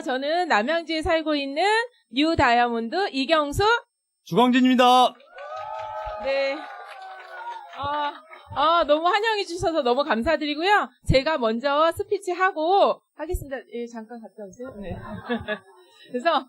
저는 남양주에 살고 있는 뉴 다이아몬드 이경수. 주광진입니다. 네. 너무 환영해 주셔서 너무 감사드리고요. 제가 먼저 스피치 하고 하겠습니다. 예, 잠깐 갔다 오세요. 네. 그래서,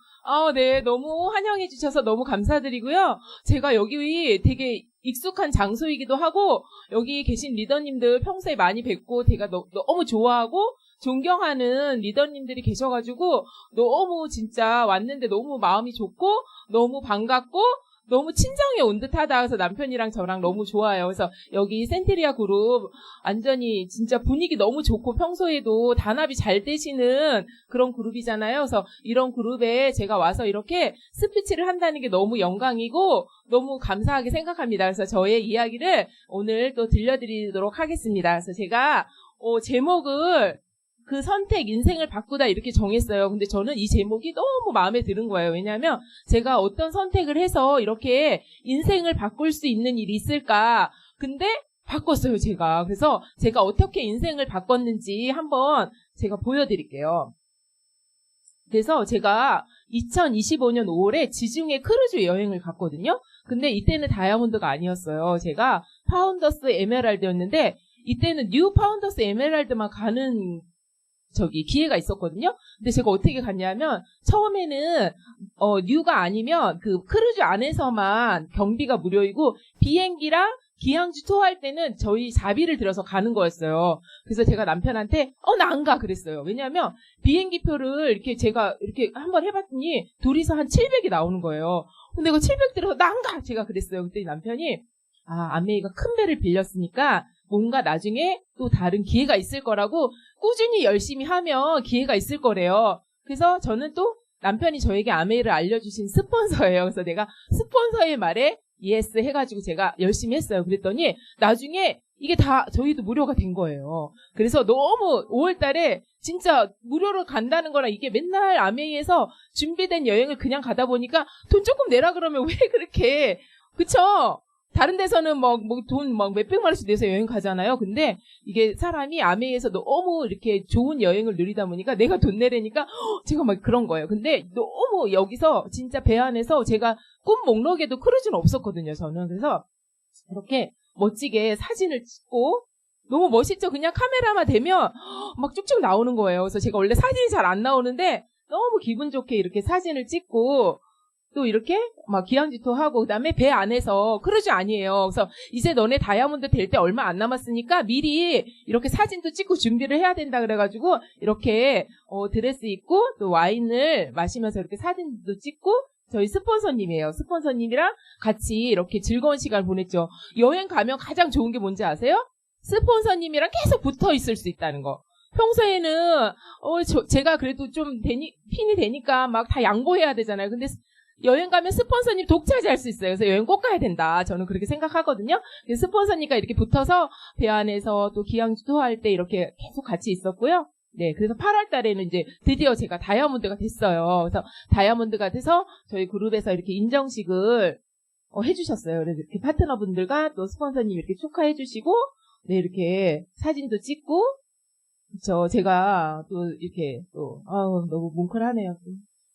네, 너무 환영해 주셔서 너무 감사드리고요. 제가 여기 되게 익숙한 장소이기도 하고, 여기 계신 리더님들 평소에 많이 뵙고, 제가 너무 좋아하고, 존경하는 리더님들이 계셔가지고, 너무 진짜 왔는데 너무 마음이 좋고, 너무 반갑고, 너무 친정에 온 듯하다. 그래서 남편이랑 저랑 너무 좋아요. 그래서 여기 센테리아 그룹 완전히 진짜 분위기 너무 좋고 평소에도 단합이 잘 되시는 그런 그룹이잖아요. 그래서 이런 그룹에 제가 와서 이렇게 스피치를 한다는 게 너무 영광이고 너무 감사하게 생각합니다. 그래서 저의 이야기를 오늘 또 들려드리도록 하겠습니다. 그래서 제가 제목을 그 선택, 인생을 바꾸다 이렇게 정했어요. 근데 저는 이 제목이 너무 마음에 드는 거예요. 왜냐하면 제가 어떤 선택을 해서 이렇게 인생을 바꿀 수 있는 일이 있을까. 근데 바꿨어요, 제가. 그래서 제가 어떻게 인생을 바꿨는지 한번 제가 보여드릴게요. 그래서 제가 2025년 5월에 지중해 크루즈 여행을 갔거든요. 근데 이때는 다이아몬드가 아니었어요. 제가 파운더스 에메랄드였는데 이때는 뉴 파운더스 에메랄드만 가는 기회가 있었거든요. 근데 제가 어떻게 갔냐면, 처음에는, 뉴가 아니면, 그, 크루즈 안에서만 경비가 무료이고, 비행기랑 기항주 투어할 때는 저희 자비를 들여서 가는 거였어요. 그래서 제가 남편한테, 나 안 가! 그랬어요. 왜냐면, 비행기표를 이렇게 제가 이렇게 한번 해봤더니, 둘이서 한 700이 나오는 거예요. 근데 그 700 들어서, 나 안 가! 제가 그랬어요. 그때 남편이, 아메이가 큰 배를 빌렸으니까, 뭔가 나중에 또 다른 기회가 있을 거라고 꾸준히 열심히 하면 기회가 있을 거래요. 그래서 저는 또 남편이 저에게 아메이를 알려주신 스폰서예요. 그래서 내가 스폰서의 말에 예스 해가지고 제가 열심히 했어요. 그랬더니 나중에 이게 다 저희도 무료가 된 거예요. 그래서 너무 5월 달에 진짜 무료로 간다는 거랑 이게 맨날 아메이에서 준비된 여행을 그냥 가다 보니까 돈 조금 내라 그러면 왜 그렇게, 그쵸? 다른 데서는 돈 몇백만 원씩 내서 여행 가잖아요. 근데 이게 사람이 아메이에서 너무 이렇게 좋은 여행을 누리다 보니까 내가 돈 내려니까 제가 막 그런 거예요. 근데 너무 여기서 진짜 배 안에서 제가 꿈 목록에도 크루즈는 없었거든요, 저는. 그래서 이렇게 멋지게 사진을 찍고 너무 멋있죠? 그냥 카메라만 대면 막 쭉쭉 나오는 거예요. 그래서 제가 원래 사진이 잘 안 나오는데 너무 기분 좋게 이렇게 사진을 찍고 또 이렇게 막 기항지토 하고 그다음에 배 안에서 크루즈 아니에요. 그래서 이제 너네 다이아몬드 될 때 얼마 안 남았으니까 미리 이렇게 사진도 찍고 준비를 해야 된다 그래가지고 이렇게 드레스 입고 또 와인을 마시면서 이렇게 사진도 찍고 저희 스폰서님이에요. 스폰서님이랑 같이 이렇게 즐거운 시간을 보냈죠. 여행 가면 가장 좋은 게 뭔지 아세요? 스폰서님이랑 계속 붙어 있을 수 있다는 거. 평소에는 제가 그래도 좀 핀이 되니까 막 다 양보해야 되잖아요. 근데 여행 가면 스폰서님 독차지할 수 있어요. 그래서 여행 꼭 가야 된다. 저는 그렇게 생각하거든요. 그래서 스폰서님과 이렇게 붙어서 배 안에서 또 기항주 투어할 때 이렇게 계속 같이 있었고요. 네, 그래서 8월 달에는 이제 드디어 제가 다이아몬드가 됐어요. 그래서 다이아몬드가 돼서 저희 그룹에서 이렇게 인정식을 해주셨어요. 그래서 이렇게 파트너분들과 또 스폰서님 이렇게 축하해주시고, 네, 이렇게 사진도 찍고, 그쵸. 제가 또 이렇게 너무 뭉클하네요.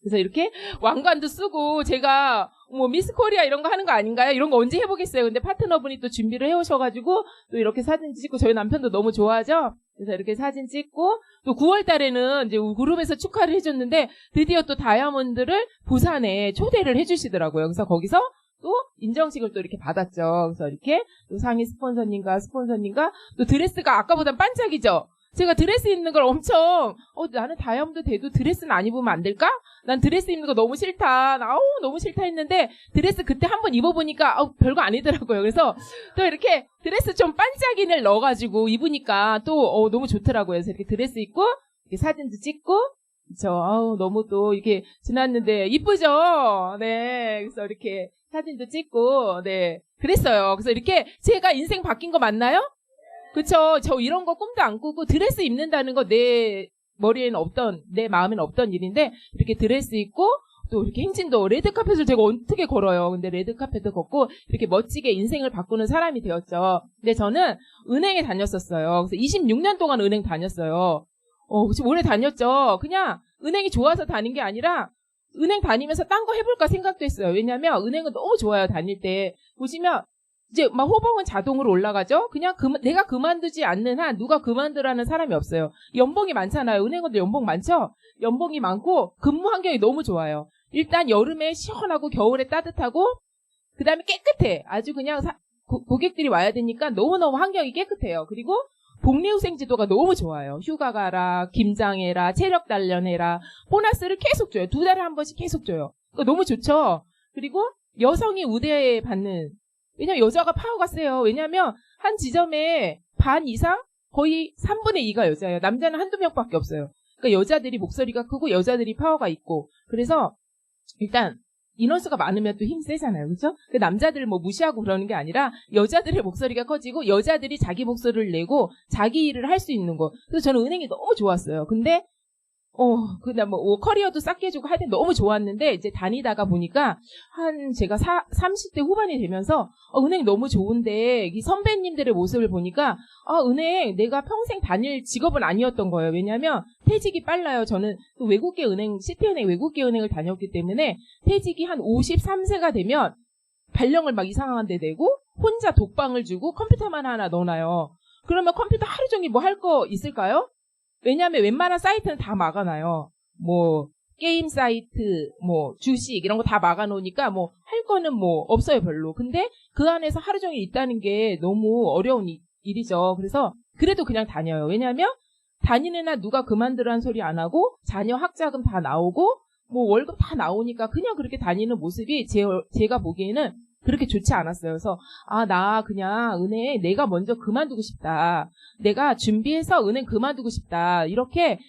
그래서 이렇게 왕관도 쓰고 제가 미스 코리아 이런 거 하는 거 아닌가요? 이런 거 언제 해보겠어요. 근데 파트너분이 또 준비를 해오셔가지고 또 이렇게 사진 찍고 저희 남편도 너무 좋아하죠. 그래서 이렇게 사진 찍고 또 9월 달에는 이제 그룹에서 축하를 해줬는데 드디어 또 다이아몬드를 부산에 초대를 해주시더라고요. 그래서 거기서 또 인정식을 또 이렇게 받았죠. 그래서 이렇게 또 상위 스폰서님과 또 드레스가 아까보단 반짝이죠. 제가 드레스 입는 걸 엄청 나는 다이아몬드 돼도 드레스는 안 입으면 안 될까? 난 드레스 입는 거 너무 싫다. 너무 싫다 했는데 드레스 그때 한번 입어보니까 별거 아니더라고요. 그래서 또 이렇게 드레스 좀 반짝이를 넣어가지고 입으니까 또 너무 좋더라고요. 그래서 이렇게 드레스 입고 이렇게 사진도 찍고 너무 또 이렇게 지났는데 이쁘죠? 네, 그래서 이렇게 사진도 찍고 네 그랬어요. 그래서 이렇게 제가 인생 바뀐 거 맞나요? 그쵸. 저 이런 거 꿈도 안 꾸고 드레스 입는다는 거 내 머리에는 내 마음에는 없던 일인데 이렇게 드레스 입고 또 이렇게 행진도 레드카펫을 제가 어떻게 걸어요. 근데 레드카펫도 걷고 이렇게 멋지게 인생을 바꾸는 사람이 되었죠. 근데 저는 은행에 다녔었어요. 그래서 26년 동안 은행 다녔어요. 오래 다녔죠. 그냥 은행이 좋아서 다닌 게 아니라 은행 다니면서 딴 거 해볼까 생각도 했어요. 왜냐면 은행은 너무 좋아요. 다닐 때. 보시면 이제 막 호봉은 자동으로 올라가죠. 그냥 내가 그만두지 않는 한 누가 그만두라는 사람이 없어요. 연봉이 많잖아요. 은행원들 연봉 많죠. 연봉이 많고 근무 환경이 너무 좋아요. 일단 여름에 시원하고 겨울에 따뜻하고 그 다음에 깨끗해. 아주 그냥 고객들이 와야 되니까 너무너무 환경이 깨끗해요. 그리고 복리후생 제도가 너무 좋아요. 휴가 가라, 김장해라, 체력 단련해라, 보너스를 계속 줘요. 2달에 한 번씩 계속 줘요. 그거 너무 좋죠. 그리고 여성이 우대 받는, 왜냐면 여자가 파워가 세요. 왜냐면 한 지점에 반 이상 거의 3분의 2가 여자예요. 남자는 한두 명밖에 없어요. 그러니까 여자들이 목소리가 크고 여자들이 파워가 있고, 그래서 일단 인원수가 많으면 또 힘 세잖아요. 그렇죠? 남자들을 뭐 무시하고 그러는 게 아니라 여자들의 목소리가 커지고 여자들이 자기 목소리를 내고 자기 일을 할 수 있는 거. 그래서 저는 은행이 너무 좋았어요. 근데 그냥 뭐 커리어도 쌓게 해주고 할 때 너무 좋았는데 이제 다니다가 보니까 제가 30대 후반이 되면서 은행 너무 좋은데 이 선배님들의 모습을 보니까 은행 내가 평생 다닐 직업은 아니었던 거예요. 왜냐하면 퇴직이 빨라요. 저는 또 외국계 은행, 시티은행 외국계 은행을 다녔기 때문에 퇴직이 한 53세가 되면 발령을 막 이상한 데 내고 혼자 독방을 주고 컴퓨터만 하나 넣어놔요. 그러면 컴퓨터 하루 종일 뭐 할 거 있을까요? 왜냐하면 웬만한 사이트는 다 막아놔요. 뭐 게임 사이트, 뭐 주식 이런 거 다 막아놓으니까 뭐 할 거는 뭐 없어요 별로. 근데 그 안에서 하루 종일 있다는 게 너무 어려운 일이죠. 그래서 그래도 그냥 다녀요. 왜냐하면 다니는 한 누가 그만두라는 소리 안 하고 자녀 학자금 다 나오고 뭐 월급 다 나오니까 그냥 그렇게 다니는 모습이 제가 보기에는 그렇게 좋지 않았어요. 그래서 나 그냥 은행 내가 먼저 그만두고 싶다. 내가 준비해서 은행 그만두고 싶다. 이렇게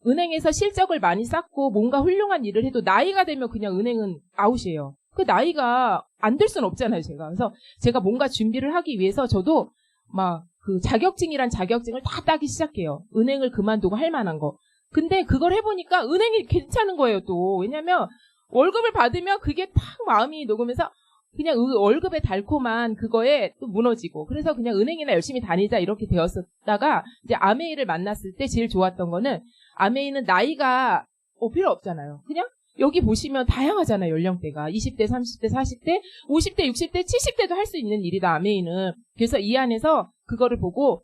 은행에서 실적을 많이 쌓고 뭔가 훌륭한 일을 해도 나이가 되면 그냥 은행은 아웃이에요. 그 나이가 안 될 수는 없잖아요, 제가. 그래서 제가 뭔가 준비를 하기 위해서 저도 막 그 자격증이란 자격증을 다 따기 시작해요. 은행을 그만두고 할 만한 거. 근데 그걸 해보니까 은행이 괜찮은 거예요, 또. 왜냐면 월급을 받으면 그게 딱 마음이 녹으면서 그냥 월급의 달콤한 그거에 또 무너지고. 그래서 그냥 은행이나 열심히 다니자 이렇게 되었었다가 이제 아메이를 만났을 때 제일 좋았던 거는 아메이는 나이가 필요 없잖아요. 그냥 여기 보시면 다양하잖아요. 연령대가. 20대, 30대, 40대, 50대, 60대, 70대도 할 수 있는 일이다. 아메이는. 그래서 이 안에서 그거를 보고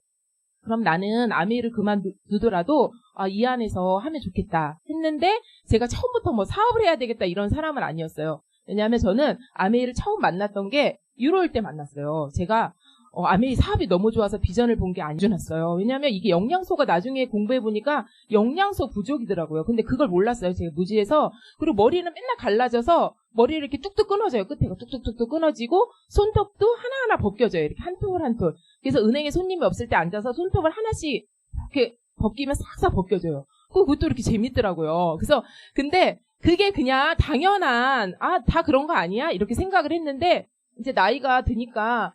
그럼 나는 아메이를 그만두더라도 이 안에서 하면 좋겠다 했는데 제가 처음부터 뭐 사업을 해야 되겠다 이런 사람은 아니었어요. 왜냐하면 저는 아메이를 처음 만났던 게 유로일 때 만났어요. 제가 아메이 사업이 너무 좋아서 비전을 본 게 아니었어요. 왜냐하면 이게 영양소가 나중에 공부해보니까 영양소 부족이더라고요. 근데 그걸 몰랐어요. 제가 무지해서. 그리고 머리는 맨날 갈라져서 머리를 이렇게 뚝뚝 끊어져요. 끝에가 뚝뚝뚝뚝 끊어지고 손톱도 하나하나 벗겨져요. 이렇게 한 톨 한 톨. 그래서 은행에 손님이 없을 때 앉아서 손톱을 하나씩 이렇게 벗기면 싹싹 벗겨져요. 그것도 이렇게 재밌더라고요. 그래서 근데 그게 그냥 당연한 다 그런 거 아니야? 이렇게 생각을 했는데 이제 나이가 드니까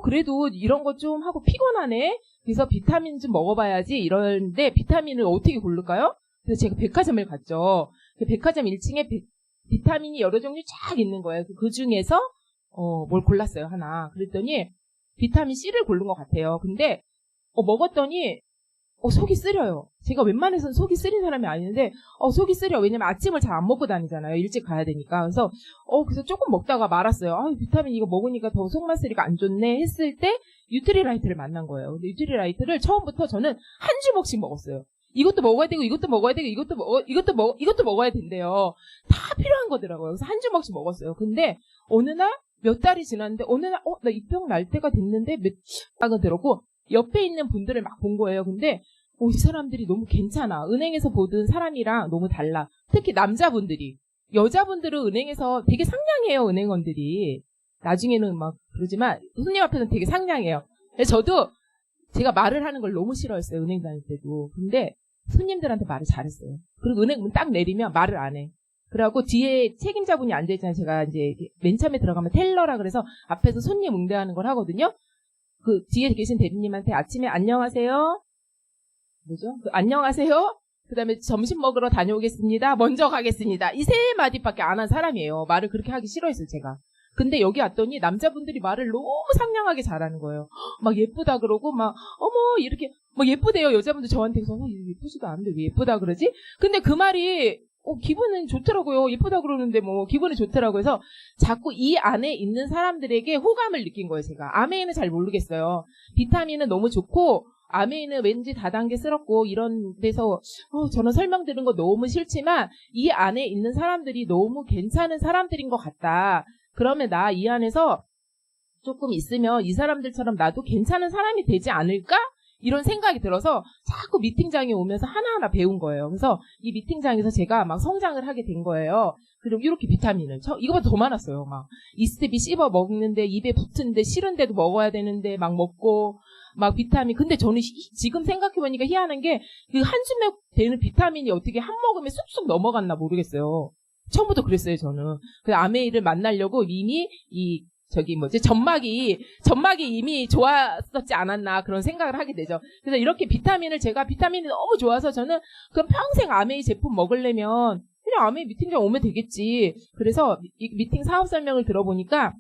그래도 이런 거 좀 하고 피곤하네? 그래서 비타민 좀 먹어봐야지 이러는데 비타민을 어떻게 고를까요? 그래서 제가 백화점을 갔죠. 그 백화점 1층에 비타민이 여러 종류 쫙 있는 거예요. 그 중에서 뭘 골랐어요, 하나. 그랬더니 비타민 C를 고른 것 같아요. 근데 먹었더니 속이 쓰려요. 제가 웬만해서는 속이 쓰린 사람이 아닌데 속이 쓰려. 왜냐면 아침을 잘 안 먹고 다니잖아요. 일찍 가야 되니까. 그래서 조금 먹다가 말았어요. 비타민 이거 먹으니까 더 속만 쓰리가 안 좋네 했을 때 뉴트리라이트를 만난 거예요. 근데 뉴트리라이트를 처음부터 저는 한 주먹씩 먹었어요. 이것도 먹어야 되고 이것도 먹어야 되고 이것도 먹어야 된대요. 다 필요한 거더라고요. 그래서 한 주먹씩 먹었어요. 근데 어느 날 몇 달이 지났는데 어느 날 나 이 병 날 때가 됐는데 몇 들었고 옆에 있는 분들을 막 본 거예요. 근데 이 사람들이 너무 괜찮아. 은행에서 보던 사람이랑 너무 달라. 특히 남자분들이. 여자분들은 은행에서 되게 상냥해요. 은행원들이. 나중에는 막 그러지만 손님 앞에서는 되게 상냥해요. 그래서 저도 제가 말을 하는 걸 너무 싫어했어요. 은행 다닐 때도. 근데 손님들한테 말을 잘했어요. 그리고 은행 문 딱 내리면 말을 안 해. 그래갖고 뒤에 책임자분이 앉아있잖아요. 제가 이제 맨 처음에 들어가면 텔러라 그래서 앞에서 손님 응대하는 걸 하거든요. 그 뒤에 계신 대리님한테 아침에 안녕하세요. 뭐죠? 안녕하세요. 그 다음에 점심 먹으러 다녀오겠습니다. 먼저 가겠습니다. 이 세 마디밖에 안 한 사람이에요. 말을 그렇게 하기 싫어했어요, 제가. 근데 여기 왔더니 남자분들이 말을 너무 상냥하게 잘하는 거예요. 막 예쁘다 그러고 막 어머 이렇게 뭐 예쁘대요. 여자분들 저한테서 예쁘지도 않은데 왜 예쁘다 그러지? 근데 그 말이 기분은 좋더라고요. 예쁘다 그러는데 뭐 기분이 좋더라고요. 그래서 자꾸 이 안에 있는 사람들에게 호감을 느낀 거예요. 제가 아메이는 잘 모르겠어요. 비타민은 너무 좋고 아메이는 왠지 다단계스럽고 이런 데서 저는 설명 들은 거 너무 싫지만 이 안에 있는 사람들이 너무 괜찮은 사람들인 것 같다. 그러면 나 이 안에서 조금 있으면 이 사람들처럼 나도 괜찮은 사람이 되지 않을까? 이런 생각이 들어서 자꾸 미팅장에 오면서 하나하나 배운 거예요. 그래서 이 미팅장에서 제가 막 성장을 하게 된 거예요. 그리고 이렇게 비타민을 이거보다 더 많았어요. 막 이스텝이 씹어 먹는데 입에 붙는데 싫은데도 먹어야 되는데 막 먹고 막 비타민. 근데 저는 지금 생각해보니까 희한한 게 그 한 줌에 되는 비타민이 어떻게 한 모금에 쑥쑥 넘어갔나 모르겠어요. 처음부터 그랬어요, 저는. 그 아메이를 만나려고 이미 점막이 이미 좋았었지 않았나 그런 생각을 하게 되죠. 그래서 이렇게 제가 비타민이 너무 좋아서 저는 그럼 평생 아메이 제품 먹으려면 그냥 아메이 미팅장 오면 되겠지. 그래서 이 미팅 사업 설명을 들어보니까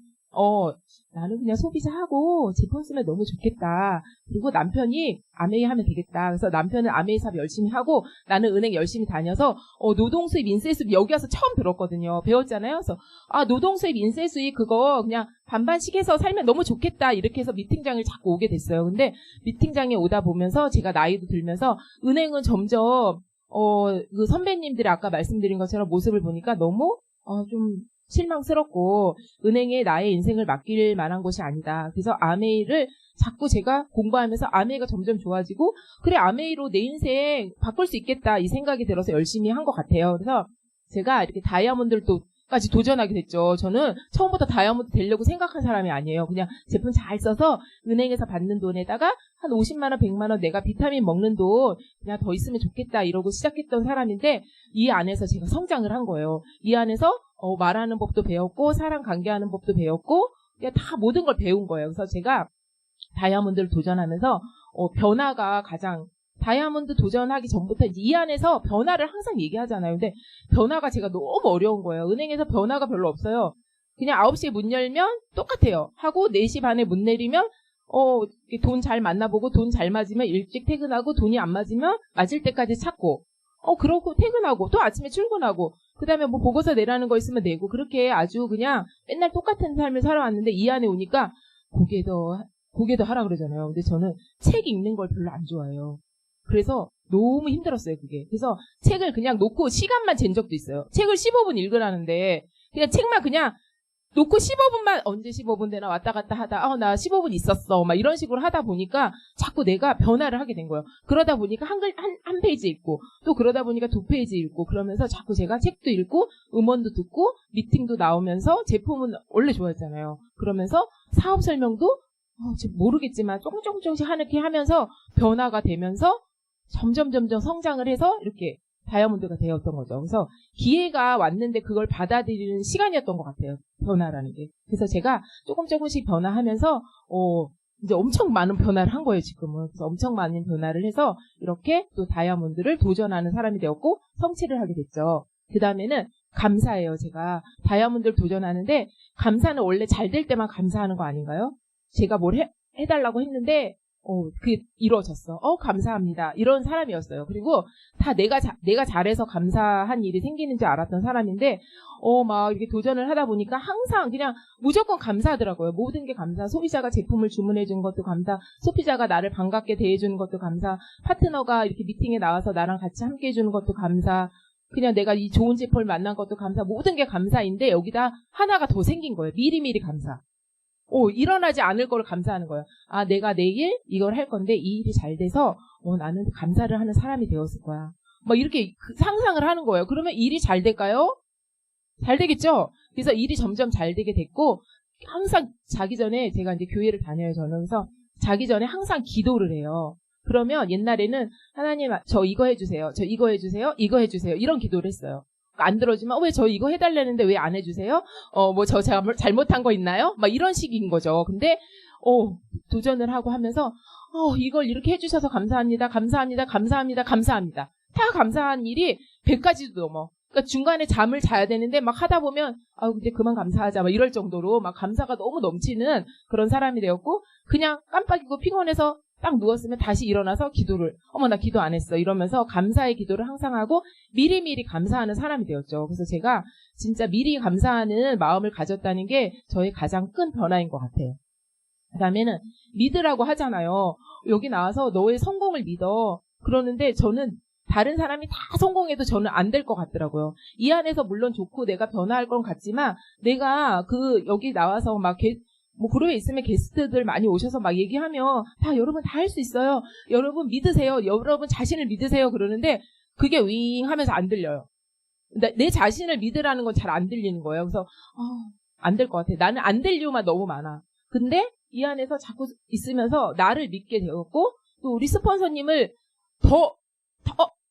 나는 그냥 소비자하고 제품 쓰면 너무 좋겠다. 그리고 남편이 아메이 하면 되겠다. 그래서 남편은 아메이 사업 열심히 하고 나는 은행 열심히 다녀서 노동수입, 인세수입 여기 와서 처음 들었거든요. 배웠잖아요. 그래서 노동수입, 인세수입 그거 그냥 반반씩 해서 살면 너무 좋겠다. 이렇게 해서 미팅장을 자꾸 오게 됐어요. 근데 미팅장에 오다 보면서 제가 나이도 들면서 은행은 점점 그 선배님들이 아까 말씀드린 것처럼 모습을 보니까 너무 좀 실망스럽고 은행에 나의 인생을 맡길 만한 곳이 아니다. 그래서 아메이를 자꾸 제가 공부하면서 아메이가 점점 좋아지고 그래 아메이로 내 인생 바꿀 수 있겠다 이 생각이 들어서 열심히 한 것 같아요. 그래서 제가 이렇게 다이아몬드까지 도전하게 됐죠. 저는 처음부터 다이아몬드 되려고 생각한 사람이 아니에요. 그냥 제품 잘 써서 은행에서 받는 돈에다가 한 50만 원, 100만 원 내가 비타민 먹는 돈 그냥 더 있으면 좋겠다 이러고 시작했던 사람인데 이 안에서 제가 성장을 한 거예요. 이 안에서 말하는 법도 배웠고 사람 관계하는 법도 배웠고 그냥 다 모든 걸 배운 거예요. 그래서 제가 다이아몬드를 도전하면서 변화가 다이아몬드 도전하기 전부터 이 안에서 변화를 항상 얘기하잖아요. 근데 변화가 제가 너무 어려운 거예요. 은행에서 변화가 별로 없어요. 그냥 9시에 문 열면 똑같아요. 하고 4시 반에 문 내리면 돈 잘 만나보고 돈 잘 맞으면 일찍 퇴근하고 돈이 안 맞으면 맞을 때까지 찾고 그러고 퇴근하고 또 아침에 출근하고 그 다음에 뭐 보고서 내라는 거 있으면 내고 그렇게 아주 그냥 맨날 똑같은 삶을 살아왔는데 이 안에 오니까 고개도 하라 그러잖아요. 근데 저는 책 읽는 걸 별로 안 좋아해요. 그래서 너무 힘들었어요, 그게. 그래서 책을 그냥 놓고 시간만 잰 적도 있어요. 책을 15분 읽으라는데 그냥 책만 그냥 놓고 15분만 언제 15분 되나 왔다 갔다 하다 나 15분 있었어 막 이런 식으로 하다 보니까 자꾸 내가 변화를 하게 된 거예요. 그러다 보니까 한 페이지 읽고 또 그러다 보니까 2페이지 읽고 그러면서 자꾸 제가 책도 읽고 음원도 듣고 미팅도 나오면서 제품은 원래 좋아했잖아요. 그러면서 사업 설명도 모르겠지만 조금씩 하늘게 하면서 변화가 되면서 점점 성장을 해서 이렇게 다이아몬드가 되었던 거죠. 그래서 기회가 왔는데 그걸 받아들이는 시간이었던 것 같아요. 변화라는 게. 그래서 제가 조금씩 변화하면서 이제 엄청 많은 변화를 한 거예요, 지금은. 그래서 엄청 많은 변화를 해서 이렇게 또 다이아몬드를 도전하는 사람이 되었고 성취를 하게 됐죠. 그 다음에는 감사예요. 제가 다이아몬드를 도전하는데 감사는 원래 잘 될 때만 감사하는 거 아닌가요? 제가 뭘 해달라고 했는데 그게 이루어졌어. 감사합니다. 이런 사람이었어요. 그리고 다 내가 잘해서 감사한 일이 생기는 줄 알았던 사람인데, 막 이렇게 도전을 하다 보니까 항상 그냥 무조건 감사하더라고요. 모든 게 감사. 소비자가 제품을 주문해준 것도 감사. 소비자가 나를 반갑게 대해주는 것도 감사. 파트너가 이렇게 미팅에 나와서 나랑 같이 함께 해주는 것도 감사. 그냥 내가 이 좋은 제품을 만난 것도 감사. 모든 게 감사인데 여기다 하나가 더 생긴 거예요. 미리미리 감사. 일어나지 않을 걸 감사하는 거예요. 내가 내일 이걸 할 건데 이 일이 잘 돼서 나는 감사를 하는 사람이 되었을 거야. 막 이렇게 상상을 하는 거예요. 그러면 일이 잘 될까요? 잘 되겠죠? 그래서 일이 점점 잘 되게 됐고 항상 자기 전에 제가 이제 교회를 다녀요. 저는. 그래서 자기 전에 항상 기도를 해요. 그러면 옛날에는 하나님 저 이거 해주세요. 저 이거 해주세요. 이거 해주세요. 이런 기도를 했어요. 안 들어주면 왜 저 이거 해달라는데 왜 안 해주세요? 뭐 저 제가 잘못한 거 있나요? 막 이런 식인 거죠. 근데 도전을 하고 하면서 이걸 이렇게 해주셔서 감사합니다. 감사합니다. 감사합니다. 감사합니다. 다 감사한 일이 100가지도 넘어. 그러니까 중간에 잠을 자야 되는데 막 하다 보면 이제 그만 감사하자 막 이럴 정도로 막 감사가 너무 넘치는 그런 사람이 되었고, 그냥 깜빡이고 피곤해서 딱 누웠으면 다시 일어나서 기도를, 나 기도 안 했어 이러면서 감사의 기도를 항상 하고 미리미리 감사하는 사람이 되었죠. 그래서 제가 진짜 미리 감사하는 마음을 가졌다는 게 저의 가장 큰 변화인 것 같아요. 그 다음에는 믿으라고 하잖아요. 여기 나와서 너의 성공을 믿어 그러는데, 저는 다른 사람이 다 성공해도 저는 안 될 것 같더라고요. 이 안에서 물론 좋고 내가 변화할 건 같지만, 내가 여기 나와서 막 그룹에 있으면 게스트들 많이 오셔서 막 얘기하면 여러분 다 할 수 있어요. 여러분 믿으세요. 여러분 자신을 믿으세요. 그러는데 그게 윙 하면서 안 들려요. 내 자신을 믿으라는 건 잘 안 들리는 거예요. 그래서 안 될 것 같아. 나는 안 될 이유만 너무 많아. 근데 이 안에서 자꾸 있으면서 나를 믿게 되었고, 또 우리 스폰서님을 더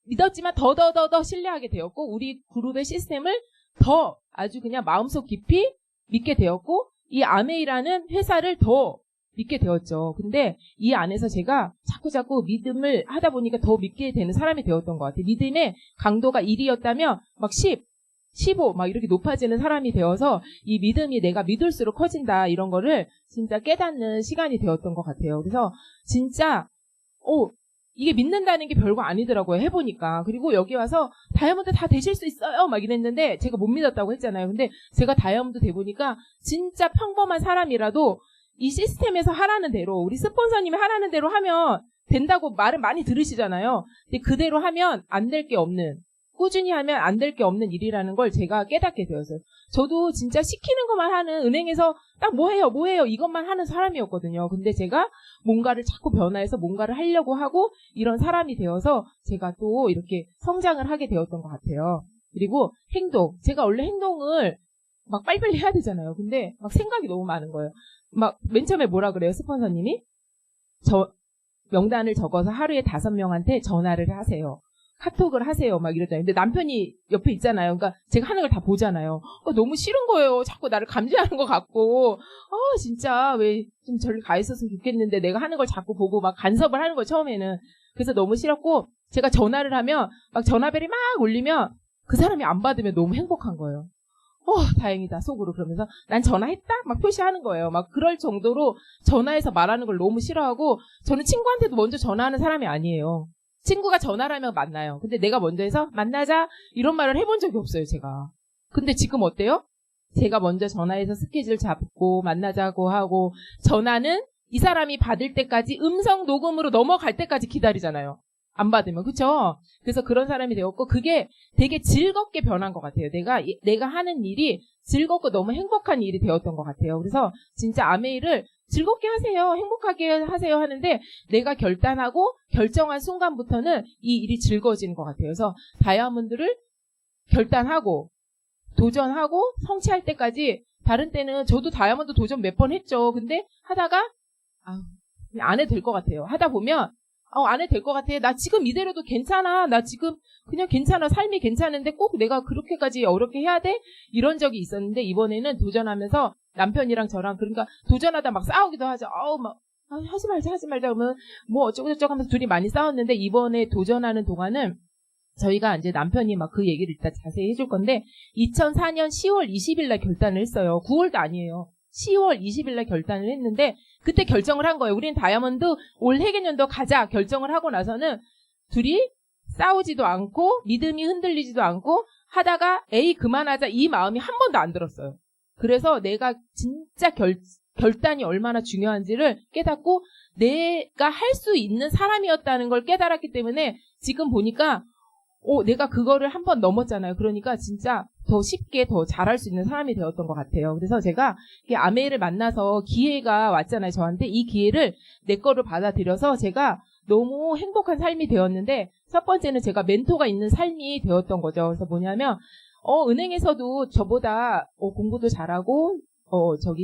믿었지만 더 신뢰하게 되었고, 우리 그룹의 시스템을 더 아주 그냥 마음속 깊이 믿게 되었고, 이 아메이라는 회사를 더 믿게 되었죠. 근데 이 안에서 제가 자꾸 믿음을 하다 보니까 더 믿게 되는 사람이 되었던 것 같아요. 믿음의 강도가 1이었다면 막 10, 15 막 이렇게 높아지는 사람이 되어서, 이 믿음이 내가 믿을수록 커진다 이런 거를 진짜 깨닫는 시간이 되었던 것 같아요. 그래서 진짜 이게 믿는다는 게 별거 아니더라고요. 해보니까. 그리고 여기 와서 다이아몬드 다 되실 수 있어요 막 이랬는데, 제가 못 믿었다고 했잖아요. 근데 제가 다이아몬드 돼보니까 진짜 평범한 사람이라도 이 시스템에서 하라는 대로, 우리 스폰서님이 하라는 대로 하면 된다고 말을 많이 들으시잖아요. 근데 그대로 하면 안 될 게 없는, 꾸준히 하면 안 될 게 없는 일이라는 걸 제가 깨닫게 되었어요. 저도 진짜 시키는 것만 하는, 은행에서 딱 뭐 해요 이것만 하는 사람이었거든요. 근데 제가 뭔가를 자꾸 변화해서 뭔가를 하려고 하고 이런 사람이 되어서 제가 또 이렇게 성장을 하게 되었던 것 같아요. 그리고 행동, 제가 원래 행동을 막 빨리빨리 해야 되잖아요. 근데 막 생각이 너무 많은 거예요. 막 맨 처음에 뭐라 그래요, 스폰서님이? 명단을 적어서 하루에 5명한테 전화를 하세요. 카톡을 하세요. 막 이러잖아요. 근데 남편이 옆에 있잖아요. 그러니까 제가 하는 걸 다 보잖아요. 너무 싫은 거예요. 자꾸 나를 감지하는 것 같고. 진짜 왜 좀 저리 가 있었으면 좋겠는데 내가 하는 걸 자꾸 보고 막 간섭을 하는 거예요, 처음에는. 그래서 너무 싫었고, 제가 전화를 하면 막 전화벨이 막 울리면 그 사람이 안 받으면 너무 행복한 거예요. 다행이다 속으로. 그러면서 난 전화했다 막 표시하는 거예요. 막 그럴 정도로 전화해서 말하는 걸 너무 싫어하고, 저는 친구한테도 먼저 전화하는 사람이 아니에요. 친구가 전화를 하면 만나요. 근데 내가 먼저 해서 만나자 이런 말을 해본 적이 없어요, 제가. 근데 지금 어때요? 제가 먼저 전화해서 스케줄 잡고 만나자고 하고, 전화는 이 사람이 받을 때까지 음성 녹음으로 넘어갈 때까지 기다리잖아요. 안 받으면. 그쵸? 그래서 그런 사람이 되었고, 그게 되게 즐겁게 변한 것 같아요. 내가 하는 일이 즐겁고 너무 행복한 일이 되었던 것 같아요. 그래서 진짜 아메이를 즐겁게 하세요, 행복하게 하세요 하는데, 내가 결단하고 결정한 순간부터는 이 일이 즐거워지는 것 같아요. 그래서 다이아몬드를 결단하고 도전하고 성취할 때까지, 다른 때는 저도 다이아몬드 도전 몇 번 했죠. 근데 하다가 안 해도 될 것 같아요. 하다 보면 안 해도 될 것 같아. 나 지금 이대로도 괜찮아. 나 지금 그냥 괜찮아. 삶이 괜찮은데 꼭 내가 그렇게까지 어렵게 해야 돼? 이런 적이 있었는데, 이번에는 도전하면서 남편이랑 저랑, 그러니까 도전하다 막 싸우기도 하죠. 하지 말자 그러면 뭐 어쩌고저쩌고 하면서 둘이 많이 싸웠는데, 이번에 도전하는 동안은 저희가 이제 남편이 막 그 얘기를 일단 자세히 해줄 건데, 2004년 10월 20일 날 결단을 했어요. 9월도 아니에요. 10월 20일 날 결단을 했는데, 그때 결정을 한 거예요. 우린 다이아몬드 올 해개년도 가자 결정을 하고 나서는 둘이 싸우지도 않고 믿음이 흔들리지도 않고 하다가 에이 그만하자 이 마음이 한 번도 안 들었어요. 그래서 내가 진짜 결단이 얼마나 중요한지를 깨닫고 내가 할 수 있는 사람이었다는 걸 깨달았기 때문에, 지금 보니까 내가 그거를 한 번 넘었잖아요. 그러니까 진짜 더 쉽게 더 잘할 수 있는 사람이 되었던 것 같아요. 그래서 제가 아메이를 만나서 기회가 왔잖아요, 저한테. 이 기회를 내 거로 받아들여서 제가 너무 행복한 삶이 되었는데, 첫 번째는 제가 멘토가 있는 삶이 되었던 거죠. 그래서 뭐냐면 은행에서도 저보다 공부도 잘하고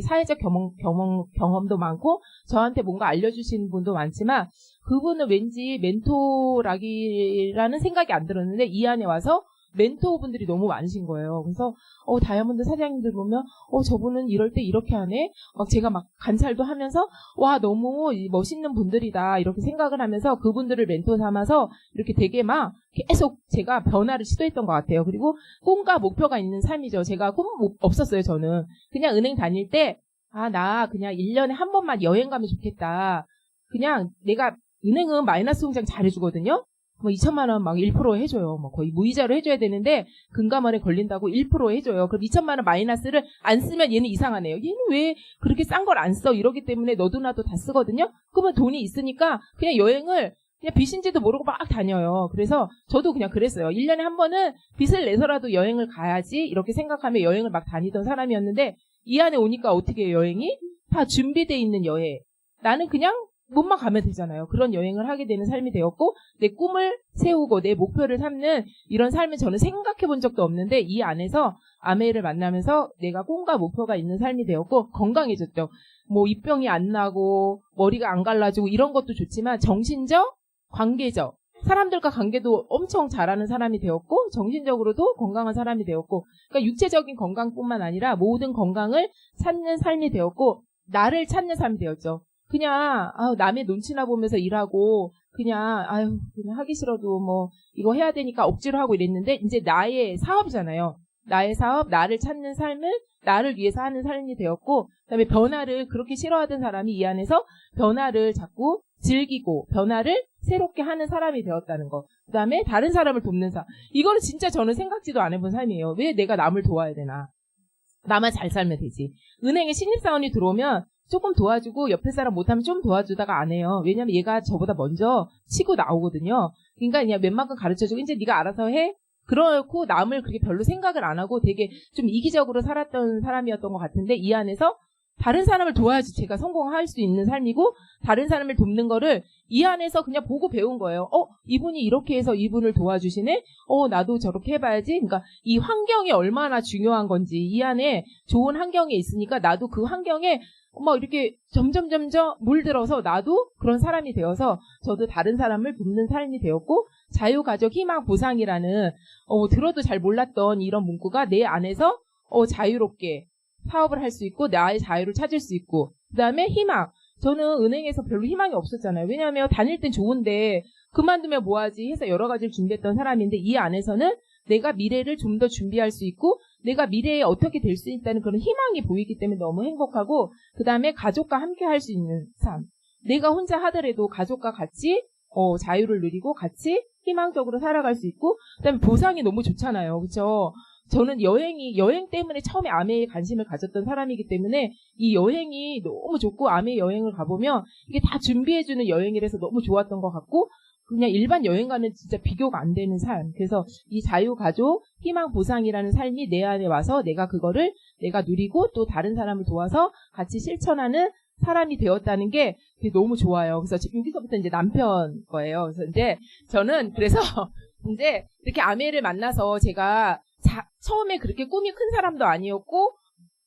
사회적 경험도 많고 저한테 뭔가 알려주시는 분도 많지만, 그분은 왠지 멘토라기라는 생각이 안 들었는데, 이 안에 와서 멘토분들이 너무 많으신 거예요. 그래서 다이아몬드 사장님들 보면 저분은 이럴 때 이렇게 하네. 막 제가 막 관찰도 하면서 와 너무 멋있는 분들이다 이렇게 생각을 하면서 그분들을 멘토 삼아서 이렇게 되게 막 계속 제가 변화를 시도했던 것 같아요. 그리고 꿈과 목표가 있는 삶이죠. 제가 꿈 없었어요. 저는 그냥 은행 다닐 때 나 그냥 1년에 한 번만 여행 가면 좋겠다. 그냥 내가 은행은 마이너스 통장 잘해주거든요. 뭐 2천만 원 막 1% 해줘요. 뭐 거의 무이자로 해줘야 되는데 금감원에 걸린다고 1% 해줘요. 그럼 2천만 원 마이너스를 안 쓰면 얘는 이상하네요. 얘는 왜 그렇게 싼 걸 안 써? 이러기 때문에 너도 나도 다 쓰거든요. 그러면 돈이 있으니까 그냥 여행을 그냥 빚인지도 모르고 막 다녀요. 그래서 저도 그냥 그랬어요. 1년에 한 번은 빚을 내서라도 여행을 가야지 이렇게 생각하며 여행을 막 다니던 사람이었는데 이 안에 오니까 어떻게 해요, 여행이? 다 준비되어 있는 여행. 나는 그냥 몸만 가면 되잖아요. 그런 여행을 하게 되는 삶이 되었고 내 꿈을 세우고 내 목표를 삼는 이런 삶을 저는 생각해 본 적도 없는데 이 안에서 아메이를 만나면서 내가 꿈과 목표가 있는 삶이 되었고 건강해졌죠. 뭐 입병이 안 나고 머리가 안 갈라지고 이런 것도 좋지만 정신적, 관계적 사람들과 관계도 엄청 잘하는 사람이 되었고 정신적으로도 건강한 사람이 되었고 그러니까 육체적인 건강뿐만 아니라 모든 건강을 찾는 삶이 되었고 나를 찾는 삶이 되었죠. 그냥 남의 눈치나 보면서 일하고 그냥 하기 싫어도 뭐 이거 해야 되니까 억지로 하고 이랬는데 이제 나의 사업이잖아요. 나의 사업, 나를 찾는 삶을 나를 위해서 하는 삶이 되었고 그다음에 변화를 그렇게 싫어하던 사람이 이 안에서 변화를 자꾸 즐기고 변화를 새롭게 하는 사람이 되었다는 거. 그다음에 다른 사람을 돕는 삶. 이거는 진짜 저는 생각지도 안 해본 삶이에요. 왜 내가 남을 도와야 되나. 나만 잘 살면 되지. 은행에 신입사원이 들어오면 조금 도와주고 옆에 사람 못하면 좀 도와주다가 안 해요. 왜냐면 얘가 저보다 먼저 치고 나오거든요. 그러니까 그냥 웬만큼 가르쳐주고 이제 네가 알아서 해. 그렇고 남을 그렇게 별로 생각을 안 하고 되게 좀 이기적으로 살았던 사람이었던 것 같은데 이 안에서 다른 사람을 도와야지 제가 성공할 수 있는 삶이고 다른 사람을 돕는 거를 이 안에서 그냥 보고 배운 거예요. 이분이 이렇게 해서 이분을 도와주시네? 나도 저렇게 해봐야지. 그러니까 이 환경이 얼마나 중요한 건지 이 안에 좋은 환경에 있으니까 나도 그 환경에 막 이렇게 점점 물들어서 나도 그런 사람이 되어서 저도 다른 사람을 돕는 삶이 되었고 자유가족 희망 보상이라는 들어도 잘 몰랐던 이런 문구가 내 안에서 자유롭게 사업을 할 수 있고 나의 자유를 찾을 수 있고 그다음에 희망. 저는 은행에서 별로 희망이 없었잖아요. 왜냐하면 다닐 땐 좋은데 그만두면 뭐하지 해서 여러 가지를 준비했던 사람인데 이 안에서는 내가 미래를 좀 더 준비할 수 있고 내가 미래에 어떻게 될 수 있다는 그런 희망이 보이기 때문에 너무 행복하고 그다음에 가족과 함께 할 수 있는 삶. 내가 혼자 하더라도 가족과 같이 자유를 누리고 같이 희망적으로 살아갈 수 있고 그다음에 보상이 너무 좋잖아요. 그렇죠? 저는 여행 때문에 처음에 아메에 관심을 가졌던 사람이기 때문에 이 여행이 너무 좋고 아메 여행을 가보면 이게 다 준비해주는 여행이라서 너무 좋았던 것 같고 그냥 일반 여행과는 진짜 비교가 안 되는 삶. 그래서 이 자유가족 희망보상이라는 삶이 내 안에 와서 내가 그거를 내가 누리고 또 다른 사람을 도와서 같이 실천하는 사람이 되었다는 게 되게 너무 좋아요. 그래서 여기서부터 이제 남편 거예요. 그래서 이제 저는 그래서 이제 이렇게 아메를 만나서 제가 처음에 그렇게 꿈이 큰 사람도 아니었고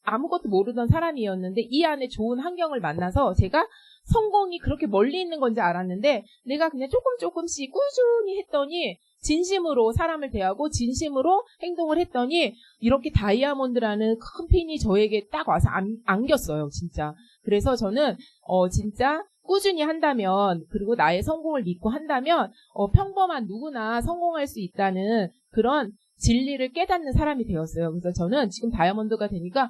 아무것도 모르던 사람이었는데 이 안에 좋은 환경을 만나서 제가 성공이 그렇게 멀리 있는 건지 알았는데 내가 그냥 조금씩 꾸준히 했더니 진심으로 사람을 대하고 진심으로 행동을 했더니 이렇게 다이아몬드라는 큰 핀이 저에게 딱 와서 안겼어요. 진짜. 그래서 저는 진짜 꾸준히 한다면 그리고 나의 성공을 믿고 한다면 평범한 누구나 성공할 수 있다는 그런 진리를 깨닫는 사람이 되었어요. 그래서 저는 지금 다이아몬드가 되니까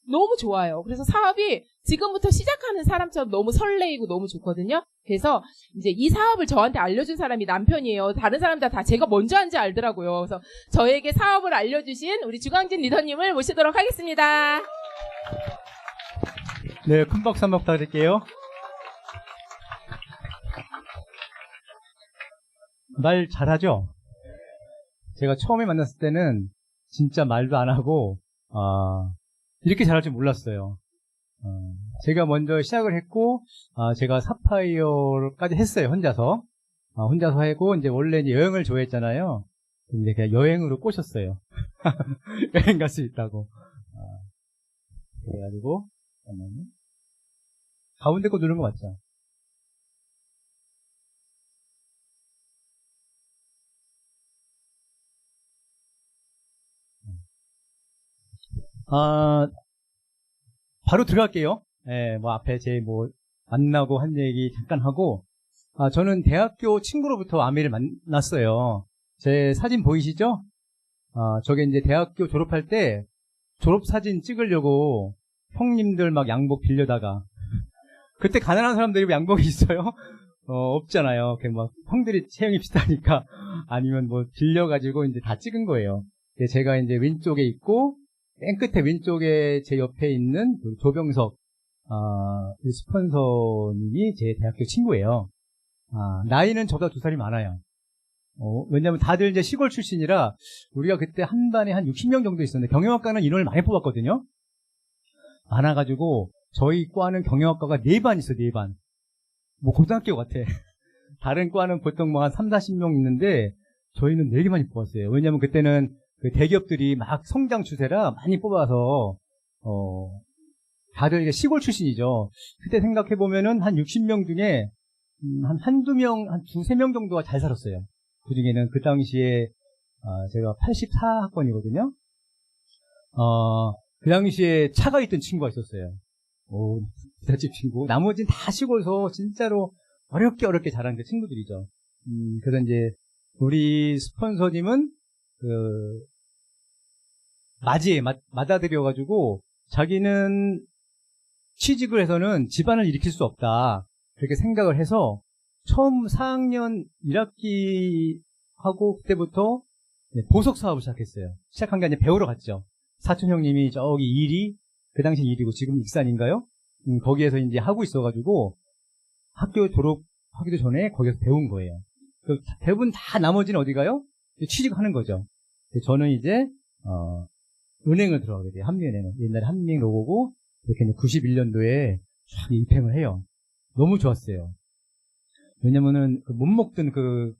너무 좋아요. 그래서 사업이 지금부터 시작하는 사람처럼 너무 설레이고 너무 좋거든요. 그래서 이제 이 사업을 저한테 알려준 사람이 남편이에요. 다른 사람들 다 제가 먼저 한지 알더라고요. 그래서 저에게 사업을 알려주신 우리 주광진 리더님을 모시도록 하겠습니다. 네, 큰 박수 한번 부탁드릴게요. 말 잘하죠? 제가 처음에 만났을 때는 진짜 말도 안 하고 이렇게 잘할 줄 몰랐어요. 제가 먼저 시작을 했고 제가 사파이어까지 했어요. 혼자서 하고 이제 원래 이제 여행을 좋아했잖아요. 근데 그냥 여행으로 꼬셨어요. 여행 갈 수 있다고. 그래가지고 잠깐만요. 가운데 거 누른 거 맞죠? 바로 들어갈게요. 예, 뭐 앞에 제 뭐 만나고 한 얘기 잠깐 하고, 저는 대학교 친구로부터 아메를 만났어요. 제 사진 보이시죠? 저게 이제 대학교 졸업할 때 졸업사진 찍으려고 형님들 막 양복 빌려다가, 그때 가난한 사람들이 뭐 양복이 있어요? 없잖아요. 막 형들이 체형이 비슷하니까 아니면 뭐 빌려가지고 이제 다 찍은 거예요. 제가 이제 왼쪽에 있고, 맨 끝에 왼쪽에 제 옆에 있는 그 조병석, 그 스폰서님이 제 대학교 친구예요. 나이는 저보다 2살이 많아요. 왜냐면 다들 이제 시골 출신이라 우리가 그때 한 반에 한 60명 정도 있었는데 경영학과는 인원을 많이 뽑았거든요. 많아가지고 저희 과는 경영학과가 4반 있어요, 4반. 뭐 고등학교 같아. 다른 과는 보통 뭐 한 3, 40명 있는데 저희는 4개 많이 뽑았어요. 왜냐면 그때는 그 대기업들이 막 성장 추세라 많이 뽑아서 다들 이제 시골 출신이죠. 그때 생각해보면은 한 60명 중에 한두 명, 한 2-3명 정도가 잘 살았어요. 그 중에는 그 당시에 제가 84학번이거든요. 그 당시에 차가 있던 친구가 있었어요. 부잣집 친구. 나머지는 다 시골에서 진짜로 어렵게 자란 그 친구들이죠. 그래서 이제 우리 스폰서님은 맞아들여가지고 자기는 취직을 해서는 집안을 일으킬 수 없다. 그렇게 생각을 해서 처음 4학년 1학기 하고 그때부터 보석 사업을 시작했어요. 시작한 게 아니라 배우러 갔죠. 사촌 형님이 저기 그 당시 일이고 지금 익산인가요? 거기에서 이제 하고 있어가지고 학교 졸업하기도 전에 거기서 배운 거예요. 대부분 다 나머지는 어디 가요? 취직하는 거죠. 저는 이제 은행을 들어가게 돼요. 한미은행은. 옛날에 한미은행 로고고 이렇게 91년도에 쫙 입행을 해요. 너무 좋았어요. 왜냐면은 못 먹던 그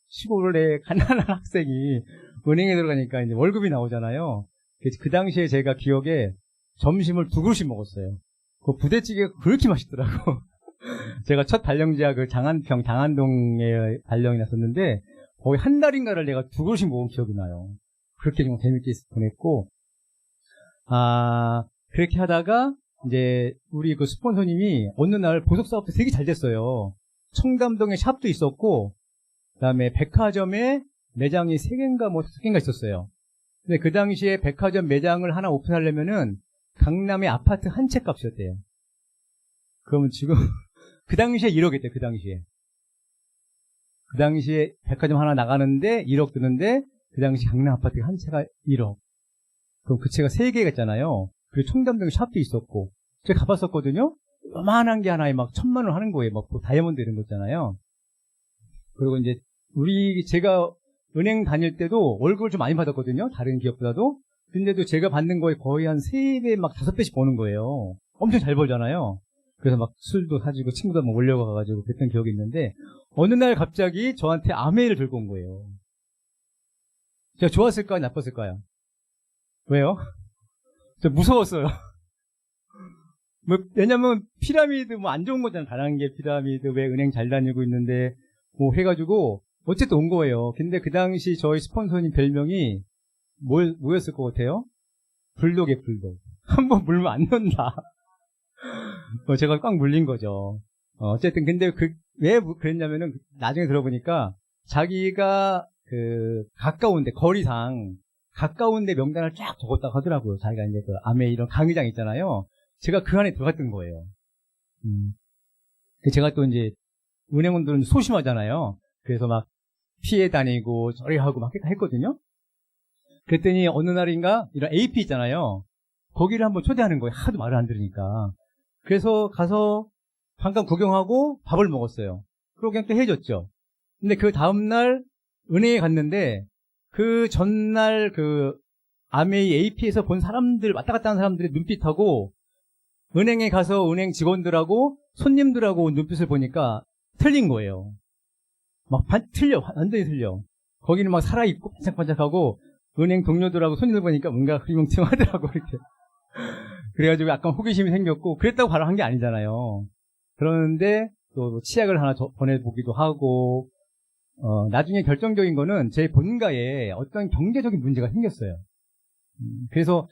시골의 가난한 학생이 은행에 들어가니까 이제 월급이 나오잖아요. 그 당시에 제가 기억에 점심을 2그릇씩 먹었어요. 그 부대찌개가 그렇게 맛있더라고. 제가 첫 발령지가 그 장안동에 발령이 났었는데 거의 한 달인가를 내가 2그릇씩 먹은 기억이 나요. 그렇게 좀 재밌게 보냈고, 그렇게 하다가 이제 우리 그 스폰서님이 어느 날 보석 사업도 되게 잘 됐어요. 청담동에 샵도 있었고, 그다음에 백화점에 매장이 3개인가 뭐 5개인가 있었어요. 근데 그 당시에 백화점 매장을 하나 오픈하려면은 강남의 아파트 한 채 값이었대요. 그러면 지금 그 당시에 1억이었대요. 그 당시에 백화점 하나 나가는데 1억 드는데 그 당시 강남 아파트 한 채가 1억. 그럼 그 채가 3개가 있잖아요. 그리고 청담동에 샵도 있었고 제가 가봤었거든요. 요만한 게 하나에 막 1,000만 원 하는 거예요. 막 다이아몬드 이런 거 있잖아요. 그리고 이제 제가 은행 다닐 때도 월급을 좀 많이 받았거든요. 다른 기업보다도. 근데도 제가 받는 거에 거의 한 3배, 막 5배씩 버는 거예요. 엄청 잘 벌잖아요. 그래서 막 술도 사주고 친구도 막 몰려가가지고 그랬던 기억이 있는데, 어느 날 갑자기 저한테 아메이를 들고 온 거예요. 제가 좋았을까요? 나빴을까요? 왜요? 저 무서웠어요. 왜냐면 피라미드 뭐 안 좋은 거잖아요. 다단계 피라미드 왜 은행 잘 다니고 있는데 뭐 해가지고 어쨌든 온 거예요. 근데 그 당시 저희 스폰서님 별명이 뭐였을 것 같아요? 불독이에요, 불독. 한번 물면 안 논다. 제가 꽉 물린 거죠. 어쨌든 근데 왜 그랬냐면은 나중에 들어보니까 자기가 거리상 가까운데 명단을 쫙 적었다고 하더라고요. 자기가 이제 그 아메 이런 강의장 있잖아요. 제가 그 안에 들어갔던 거예요. 제가 또 이제 은행원들은 소심하잖아요. 그래서 막 피해 다니고 저리 하고 막 했거든요. 그랬더니 어느 날인가 이런 AP 있잖아요. 거기를 한번 초대하는 거예요. 하도 말을 안 들으니까. 그래서 가서 잠깐 구경하고 밥을 먹었어요. 그리고 그냥 또 헤어졌죠. 근데 그 다음날 은행에 갔는데 그 전날 그 아메이 AP에서 본 사람들, 왔다 갔다 하는 사람들의 눈빛하고 은행에 가서 은행 직원들하고 손님들하고 눈빛을 보니까 틀린 거예요. 막 완전히 틀려. 거기는 막 살아있고 반짝반짝하고 은행 동료들하고 손님들 보니까 뭔가 흐리멍텅하더라고 이렇게. 그래가지고 약간 호기심이 생겼고, 그랬다고 바로 한 게 아니잖아요. 그러는데 또 치약을 하나 보내보기도 하고, 나중에 결정적인 거는 제 본가에 어떤 경제적인 문제가 생겼어요. 그래서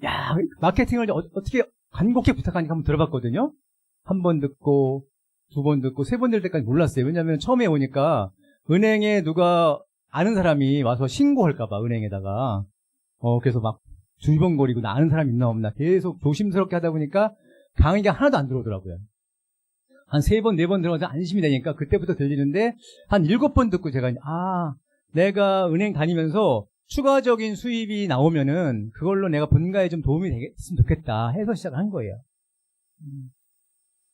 야, 마케팅을 어떻게 간곡히 부탁하니까 한번 들어봤거든요. 한 번 듣고, 두 번 듣고, 세 번 들 때까지 몰랐어요. 왜냐면 처음에 오니까 은행에 누가 아는 사람이 와서 신고할까봐, 은행에다가. 그래서 막 두리번거리고 나 아는 사람 있나 없나 계속 조심스럽게 하다 보니까 강의가 하나도 안 들어오더라고요. 한 3번, 4번 들어가서 안심이 되니까 그때부터 들리는데 한 7번 듣고 제가 내가 은행 다니면서 추가적인 수입이 나오면은 그걸로 내가 본가에 좀 도움이 되겠으면 좋겠다 해서 시작을 한 거예요.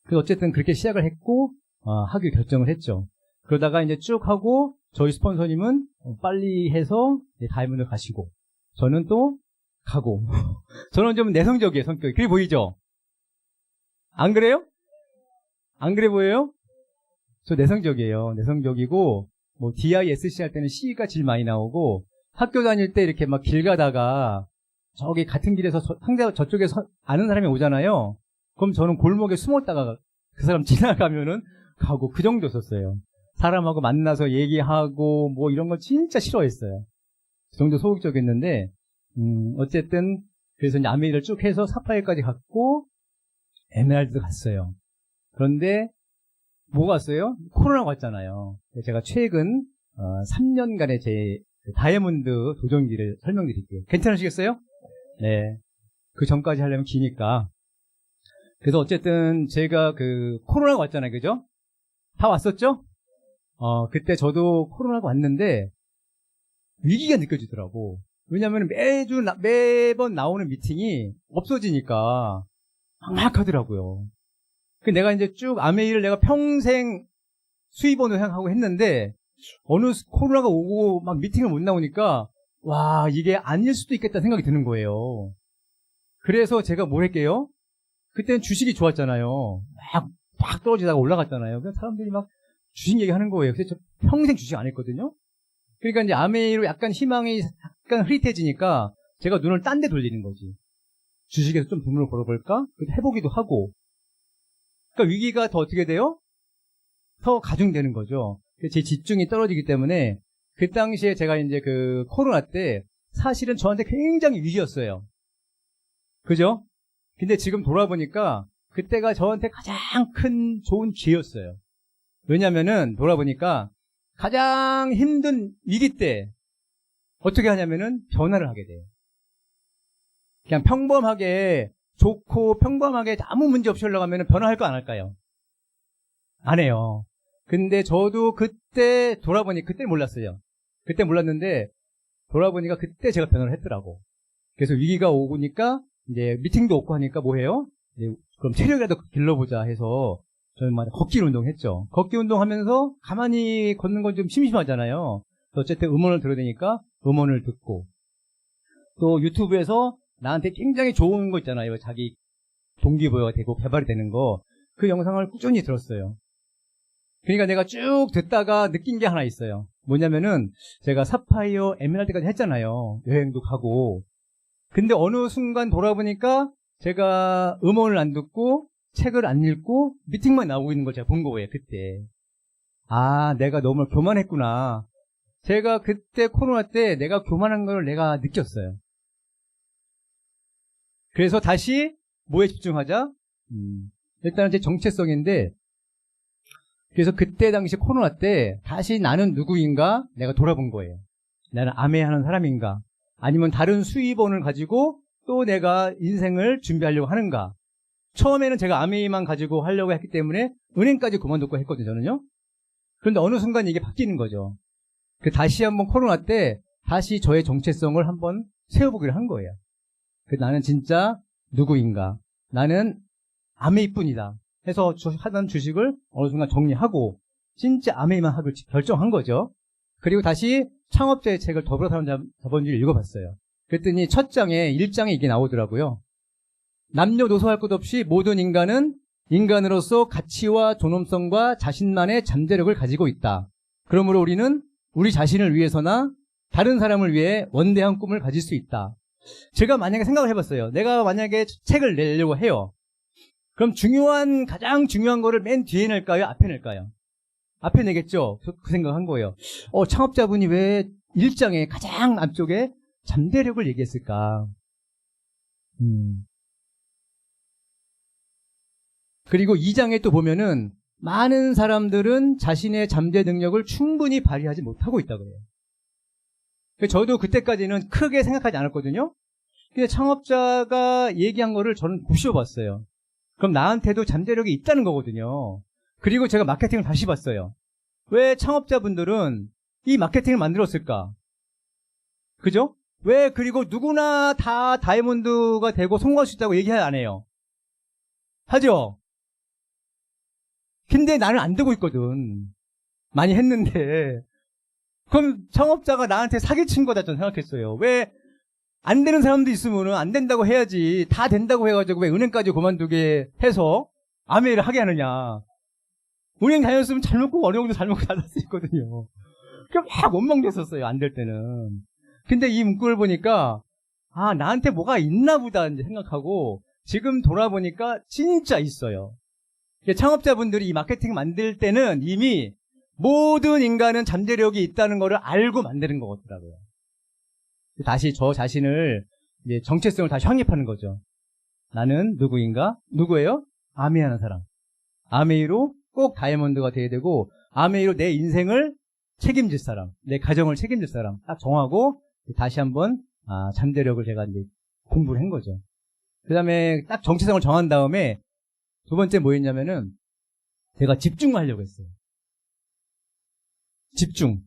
그래서 어쨌든 그렇게 시작을 했고 하기로 결정을 했죠. 그러다가 이제 쭉 하고 저희 스폰서님은 빨리 해서 다이아몬드 가시고 저는 또 가고 저는 좀 내성적이에요, 성격이. 그게 보이죠? 안 그래요? 안 그래 보여요? 저 내성적이에요. 내성적이고 뭐 DISC 할 때는 C가 제일 많이 나오고 학교 다닐 때 이렇게 막 길 가다가 저기 같은 길에서 상대 저쪽에서 아는 사람이 오잖아요. 그럼 저는 골목에 숨었다가 그 사람 지나가면은 가고 그 정도였었어요. 사람하고 만나서 얘기하고 뭐 이런 거 진짜 싫어했어요. 그 정도 소극적이었는데 어쨌든 그래서 이제 아메리를 쭉 해서 사파이어까지 갔고 에메랄드 갔어요. 그런데 뭐가 왔어요? 코로나가 왔잖아요. 제가 최근 3년간의 제 다이아몬드 도전기를 설명드릴게요. 괜찮으시겠어요? 네. 그 전까지 하려면 기니까. 그래서 어쨌든 제가 그 코로나가 왔잖아요. 그죠? 다 왔었죠? 그때 저도 코로나가 왔는데 위기가 느껴지더라고. 왜냐면 매번 나오는 미팅이 없어지니까 막막하더라고요. 내가 이제 쭉 아메이를 내가 평생 수입원으로 생각하고 했는데 어느 코로나가 오고 막 미팅을 못 나오니까 와, 이게 아닐 수도 있겠다 생각이 드는 거예요. 그래서 제가 뭘 할게요? 그때는 주식이 좋았잖아요. 막 떨어지다가 올라갔잖아요. 그래서 사람들이 막 주식 얘기하는 거예요. 그래서 저 평생 주식 안 했거든요. 그러니까 이제 아메이로 약간 희망이 약간 흐릿해지니까 제가 눈을 딴 데 돌리는 거지. 주식에서 좀 돈을 벌어볼까? 해보기도 하고. 그러니까 위기가 더 어떻게 돼요? 더 가중되는 거죠. 제 집중이 떨어지기 때문에 그 당시에 제가 이제 그 코로나 때 사실은 저한테 굉장히 위기였어요. 그죠? 근데 지금 돌아보니까 그때가 저한테 가장 큰 좋은 기회였어요. 왜냐면은 돌아보니까 가장 힘든 위기 때 어떻게 하냐면은 변화를 하게 돼요. 그냥 평범하게 좋고 평범하게 아무 문제 없이 올라가면 변화할 거 안 할까요? 안 해요. 근데 저도 그때 돌아보니 그때 몰랐어요. 그때 몰랐는데 돌아보니까 그때 제가 변화를 했더라고. 그래서 위기가 오니까 이제 미팅도 없고 하니까 뭐 해요? 이제 그럼 체력이라도 길러보자 해서 저는 막 걷기 운동했죠. 걷기 운동하면서 가만히 걷는 건 좀 심심하잖아요. 어쨌든 음원을 들어야 되니까 음원을 듣고 또 유튜브에서 나한테 굉장히 좋은 거 있잖아요. 자기 동기부여가 되고 개발이 되는 거. 그 영상을 꾸준히 들었어요. 그러니까 내가 쭉 듣다가 느낀 게 하나 있어요. 뭐냐면은 제가 사파이어 에메랄드까지 했잖아요. 여행도 가고. 근데 어느 순간 돌아보니까 제가 음원을 안 듣고 책을 안 읽고 미팅만 나오고 있는 걸 제가 본 거예요. 그때. 아, 내가 너무 교만했구나. 제가 그때 코로나 때 내가 교만한 걸 내가 느꼈어요. 그래서 다시 뭐에 집중하자? 일단은 제 정체성인데 그래서 그때 당시 코로나 때 다시 나는 누구인가 내가 돌아본 거예요. 나는 아메이하는 사람인가? 아니면 다른 수입원을 가지고 또 내가 인생을 준비하려고 하는가? 처음에는 제가 아메이만 가지고 하려고 했기 때문에 은행까지 그만두고 했거든요. 저는요. 그런데 어느 순간 이게 바뀌는 거죠. 다시 한번 코로나 때 다시 저의 정체성을 한번 세워보기로 한 거예요. 나는 진짜 누구인가? 나는 아메이뿐이다. 해서 하던 주식을 어느 순간 정리하고 진짜 아메이만 하기로 결정한 거죠. 그리고 다시 창업자의 책을 더불어 사는 자본주의를 읽어봤어요. 그랬더니 첫 장에 1장에 이게 나오더라고요. 남녀노소 할 것 없이 모든 인간은 인간으로서 가치와 존엄성과 자신만의 잠재력을 가지고 있다. 그러므로 우리는 우리 자신을 위해서나 다른 사람을 위해 원대한 꿈을 가질 수 있다. 제가 만약에 생각을 해봤어요. 내가 만약에 책을 내려고 해요. 그럼 가장 중요한 거를 맨 뒤에 낼까요? 앞에 낼까요? 앞에 내겠죠? 그 생각한 거예요. 창업자분이 왜 1장에 가장 앞쪽에 잠재력을 얘기했을까? 그리고 2장에 또 보면은 많은 사람들은 자신의 잠재 능력을 충분히 발휘하지 못하고 있다고 해요. 저도 그때까지는 크게 생각하지 않았거든요. 근데 창업자가 얘기한 거를 저는 곱씹어봤어요. 그럼 나한테도 잠재력이 있다는 거거든요. 그리고 제가 마케팅을 다시 봤어요. 왜 창업자분들은 이 마케팅을 만들었을까? 그죠? 왜 그리고 누구나 다 다이아몬드가 되고 성공할 수 있다고 얘기 안 해요? 하죠? 근데 나는 안 되고 있거든. 많이 했는데. 그럼 창업자가 나한테 사기친 거다 저는 생각했어요. 왜 안 되는 사람도 있으면 안 된다고 해야지. 다 된다고 해가지고 왜 은행까지 그만두게 해서 아메이를 하게 하느냐. 은행 다녔으면 잘 먹고 어느 정도 잘 먹고 잘 살 수 있거든요. 그럼 막 원망됐었어요. 안 될 때는. 근데 이 문구를 보니까 아 나한테 뭐가 있나 보다 이제 생각하고 지금 돌아보니까 진짜 있어요. 창업자분들이 이 마케팅 만들 때는 이미 모든 인간은 잠재력이 있다는 거를 알고 만드는 것 같더라고요. 다시 저 자신을 이제 정체성을 다시 확립하는 거죠. 나는 누구인가? 누구예요? 아메이하는 사람. 아메이로 꼭 다이아몬드가 돼야 되고 아메이로 내 인생을 책임질 사람, 내 가정을 책임질 사람 딱 정하고 다시 한번 잠재력을 제가 이제 공부를 한 거죠. 그 다음에 딱 정체성을 정한 다음에 두 번째 뭐였냐면은 제가 집중하려고 했어요. 집중.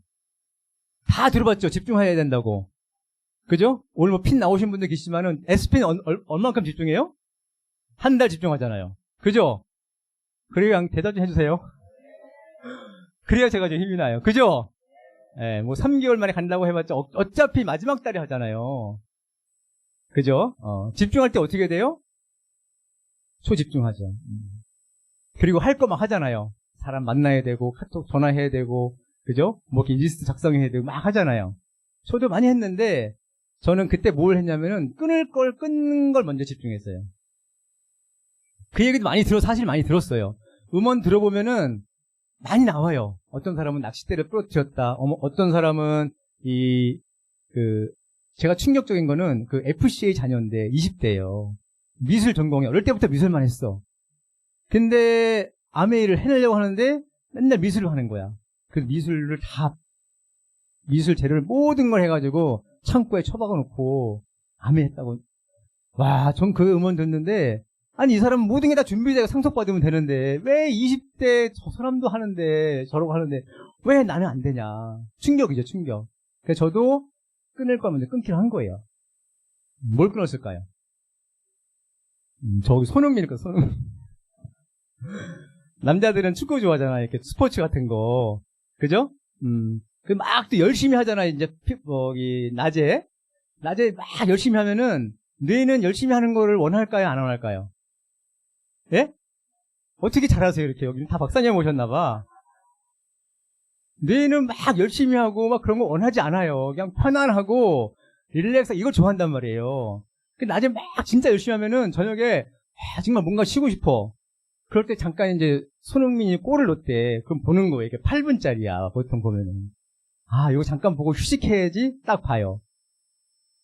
다 들어봤죠? 집중해야 된다고. 그죠? 오늘 뭐 핀 나오신 분들 계시지만은 S핀 얼마만큼 집중해요? 한 달 집중하잖아요. 그죠? 그래야 대답 좀 해주세요. 그래야 제가 좀 힘이 나요. 그죠? 예, 뭐 3개월 만에 간다고 해봤자 어차피 마지막 달에 하잖아요. 그죠? 집중할 때 어떻게 돼요? 초집중하죠. 그리고 할 거 막 하잖아요. 사람 만나야 되고 카톡 전화해야 되고 그죠? 뭐 이렇게 리스트 작성해야 되고 막 하잖아요. 저도 많이 했는데 저는 그때 뭘 했냐면은 끊는 걸 먼저 집중했어요. 그 얘기도 사실 많이 들었어요. 음원 들어보면은 많이 나와요. 어떤 사람은 낚싯대를 부러뜨렸다. 어떤 사람은 제가 충격적인 거는 그 FCA 자녀인데 20대예요. 미술 전공이 어릴 때부터 미술만 했어. 근데 아메이를 해내려고 하는데 맨날 미술을 하는 거야. 그 미술 재료를 모든 걸 해가지고 창고에 처박아 놓고 아메이 했다고. 와, 전 그 음원 듣는데 아니 이 사람은 모든 게 다 준비되고 상속받으면 되는데 왜 20대 저 사람도 하는데 저러고 하는데 왜 나는 안 되냐. 충격이죠, 충격. 그래서 저도 끊을 거면 끊기로 한 거예요. 뭘 끊었을까요? 저기 손흥민일까, 손흥민. 남자들은 축구 좋아하잖아요. 이렇게 스포츠 같은 거. 그죠? 그 막 또 열심히 하잖아요. 이제, 낮에 막 열심히 하면은, 뇌는 열심히 하는 거를 원할까요? 안 원할까요? 예? 어떻게 잘하세요? 이렇게. 여기 다 박사님 오셨나봐. 뇌는 막 열심히 하고 막 그런 거 원하지 않아요. 그냥 편안하고, 릴렉스, 이걸 좋아한단 말이에요. 낮에 막 진짜 열심히 하면은 저녁에 정말 뭔가 쉬고 싶어. 그럴 때 잠깐 이제 손흥민이 골을 넣었대. 그럼 보는 거예요. 이게 8분짜리야. 보통 보면은. 이거 잠깐 보고 휴식해야지 딱 봐요.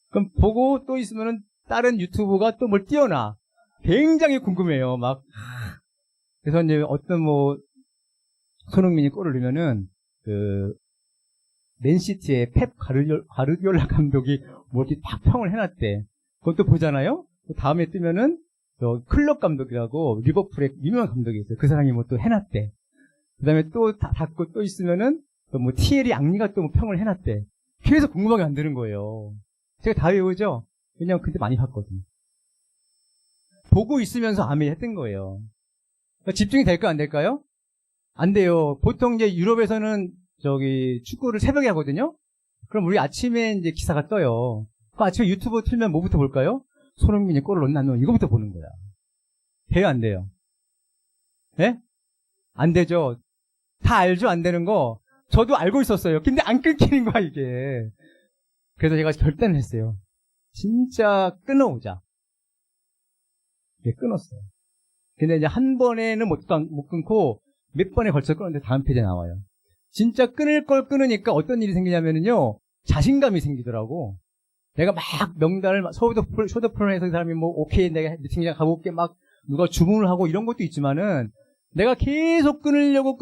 그럼 보고 또 있으면은 다른 유튜브가 또 뭘 띄워놔. 굉장히 궁금해요. 막. 그래서 이제 어떤 손흥민이 골을 넣으면은 맨시티의 펩 가르디올라 감독이 뭐 이렇게 딱 평을 해놨대. 그것도 보잖아요? 다음에 뜨면은, 클럽 감독이라고, 리버풀의 유명한 감독이 있어요. 그 사람이 뭐 또 해놨대. 그 다음에 또 닫고 또 있으면은, 또 뭐 티에리 앙리가 또 뭐 평을 해놨대. 계속 궁금하게 만드는 거예요. 제가 다 외우죠? 왜냐면 그때 많이 봤거든요. 보고 있으면서 아메이 했던 거예요. 그러니까 집중이 될까 안 될까요? 안 돼요. 보통 이제 유럽에서는 축구를 새벽에 하거든요? 그럼 우리 아침에 이제 기사가 떠요. 아침에 유튜브 틀면 뭐부터 볼까요? 손흥민이 골을 넣나 안 넣나 이거부터 보는 거야. 돼요, 안 돼요? 예? 안 되죠. 다 알죠, 안 되는 거. 저도 알고 있었어요. 근데 안 끊기는 거야, 이게. 그래서 제가 결단을 했어요. 진짜 끊어오자. 예, 끊었어요. 근데 이제 한 번에는 못 끊고 몇 번에 걸쳐 끊었는데 다음 페이지에 나와요. 진짜 끊을 걸 끊으니까 어떤 일이 생기냐면요. 자신감이 생기더라고. 내가 막 명단을 쇼더프론에서 그 사람이 뭐 오케이 내가 미팅장 가볼게 막 누가 주문을 하고 이런 것도 있지만은 내가 계속 끊으려고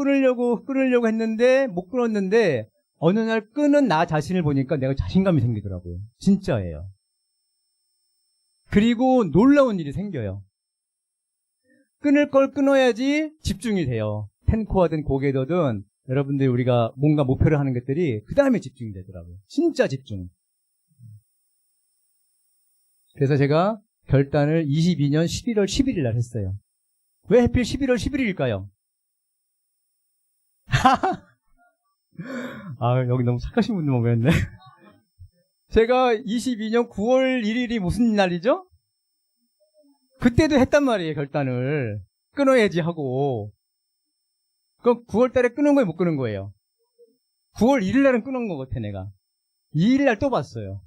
했는데 못 끊었는데 어느 날 끊은 나 자신을 보니까 내가 자신감이 생기더라고요. 진짜예요. 그리고 놀라운 일이 생겨요. 끊을 걸 끊어야지 집중이 돼요. 텐코어든 고개더든 여러분들이 우리가 뭔가 목표를 하는 것들이 그 다음에 집중이 되더라고요. 진짜 집중. 그래서 제가 결단을 22년 11월 11일 날 했어요. 왜 하필 11월 11일일까요? 아, 여기 너무 착하신 분들 모였네. 제가 22년 9월 1일이 무슨 날이죠? 그때도 했단 말이에요, 결단을. 끊어야지 하고. 그럼 9월 달에 끊은 거예요, 못 끊은 거예요? 9월 1일 날은 끊은 것 같아, 내가. 2일 날 또 봤어요.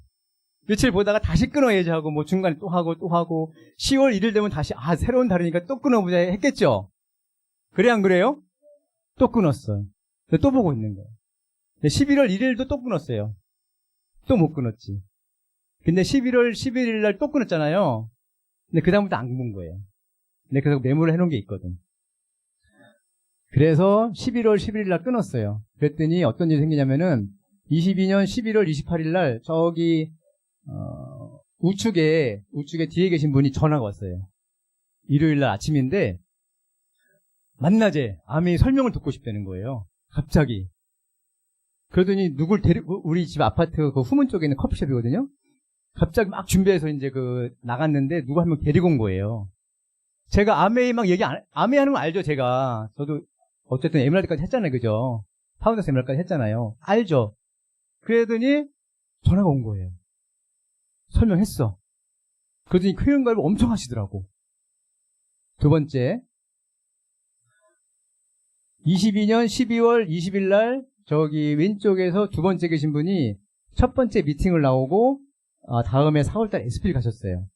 며칠 보다가 다시 끊어야지 하고, 뭐 중간에 또 하고, 10월 1일 되면 다시, 새로운 달이니까 또 끊어보자 했겠죠? 그래, 안 그래요? 또 끊었어요. 또 보고 있는 거예요. 11월 1일도 또 끊었어요. 또 못 끊었지. 근데 11월 11일 날 또 끊었잖아요. 근데 그다음부터 안 본 거예요. 근데 그래서 메모를 해놓은 게 있거든. 그래서 11월 11일 날 끊었어요. 그랬더니 어떤 일이 생기냐면은 22년 11월 28일 날 저기 우측에 뒤에 계신 분이 전화가 왔어요. 일요일 날 아침인데 만나재 아메이 설명을 듣고 싶다는 거예요. 갑자기. 그러더니 누굴 우리 집 아파트 그 후문 쪽에 있는 커피숍이거든요. 갑자기 막 준비해서 이제 나갔는데 누가 한 명 데리고 온 거예요. 제가 아메이 막 아메이 하는 거 알죠, 제가. 저도 어쨌든 에메랄드까지 했잖아요, 그죠? 파운더스 에메랄드까지 했잖아요. 알죠? 그러더니 전화가 온 거예요. 설명했어. 그러더니 표현가입을 엄청 하시더라고. 두 번째, 22년 12월 20일 날 저기 왼쪽에서 두 번째 계신 분이 첫 번째 미팅을 나오고 다음에 4월달 SP를 가셨어요.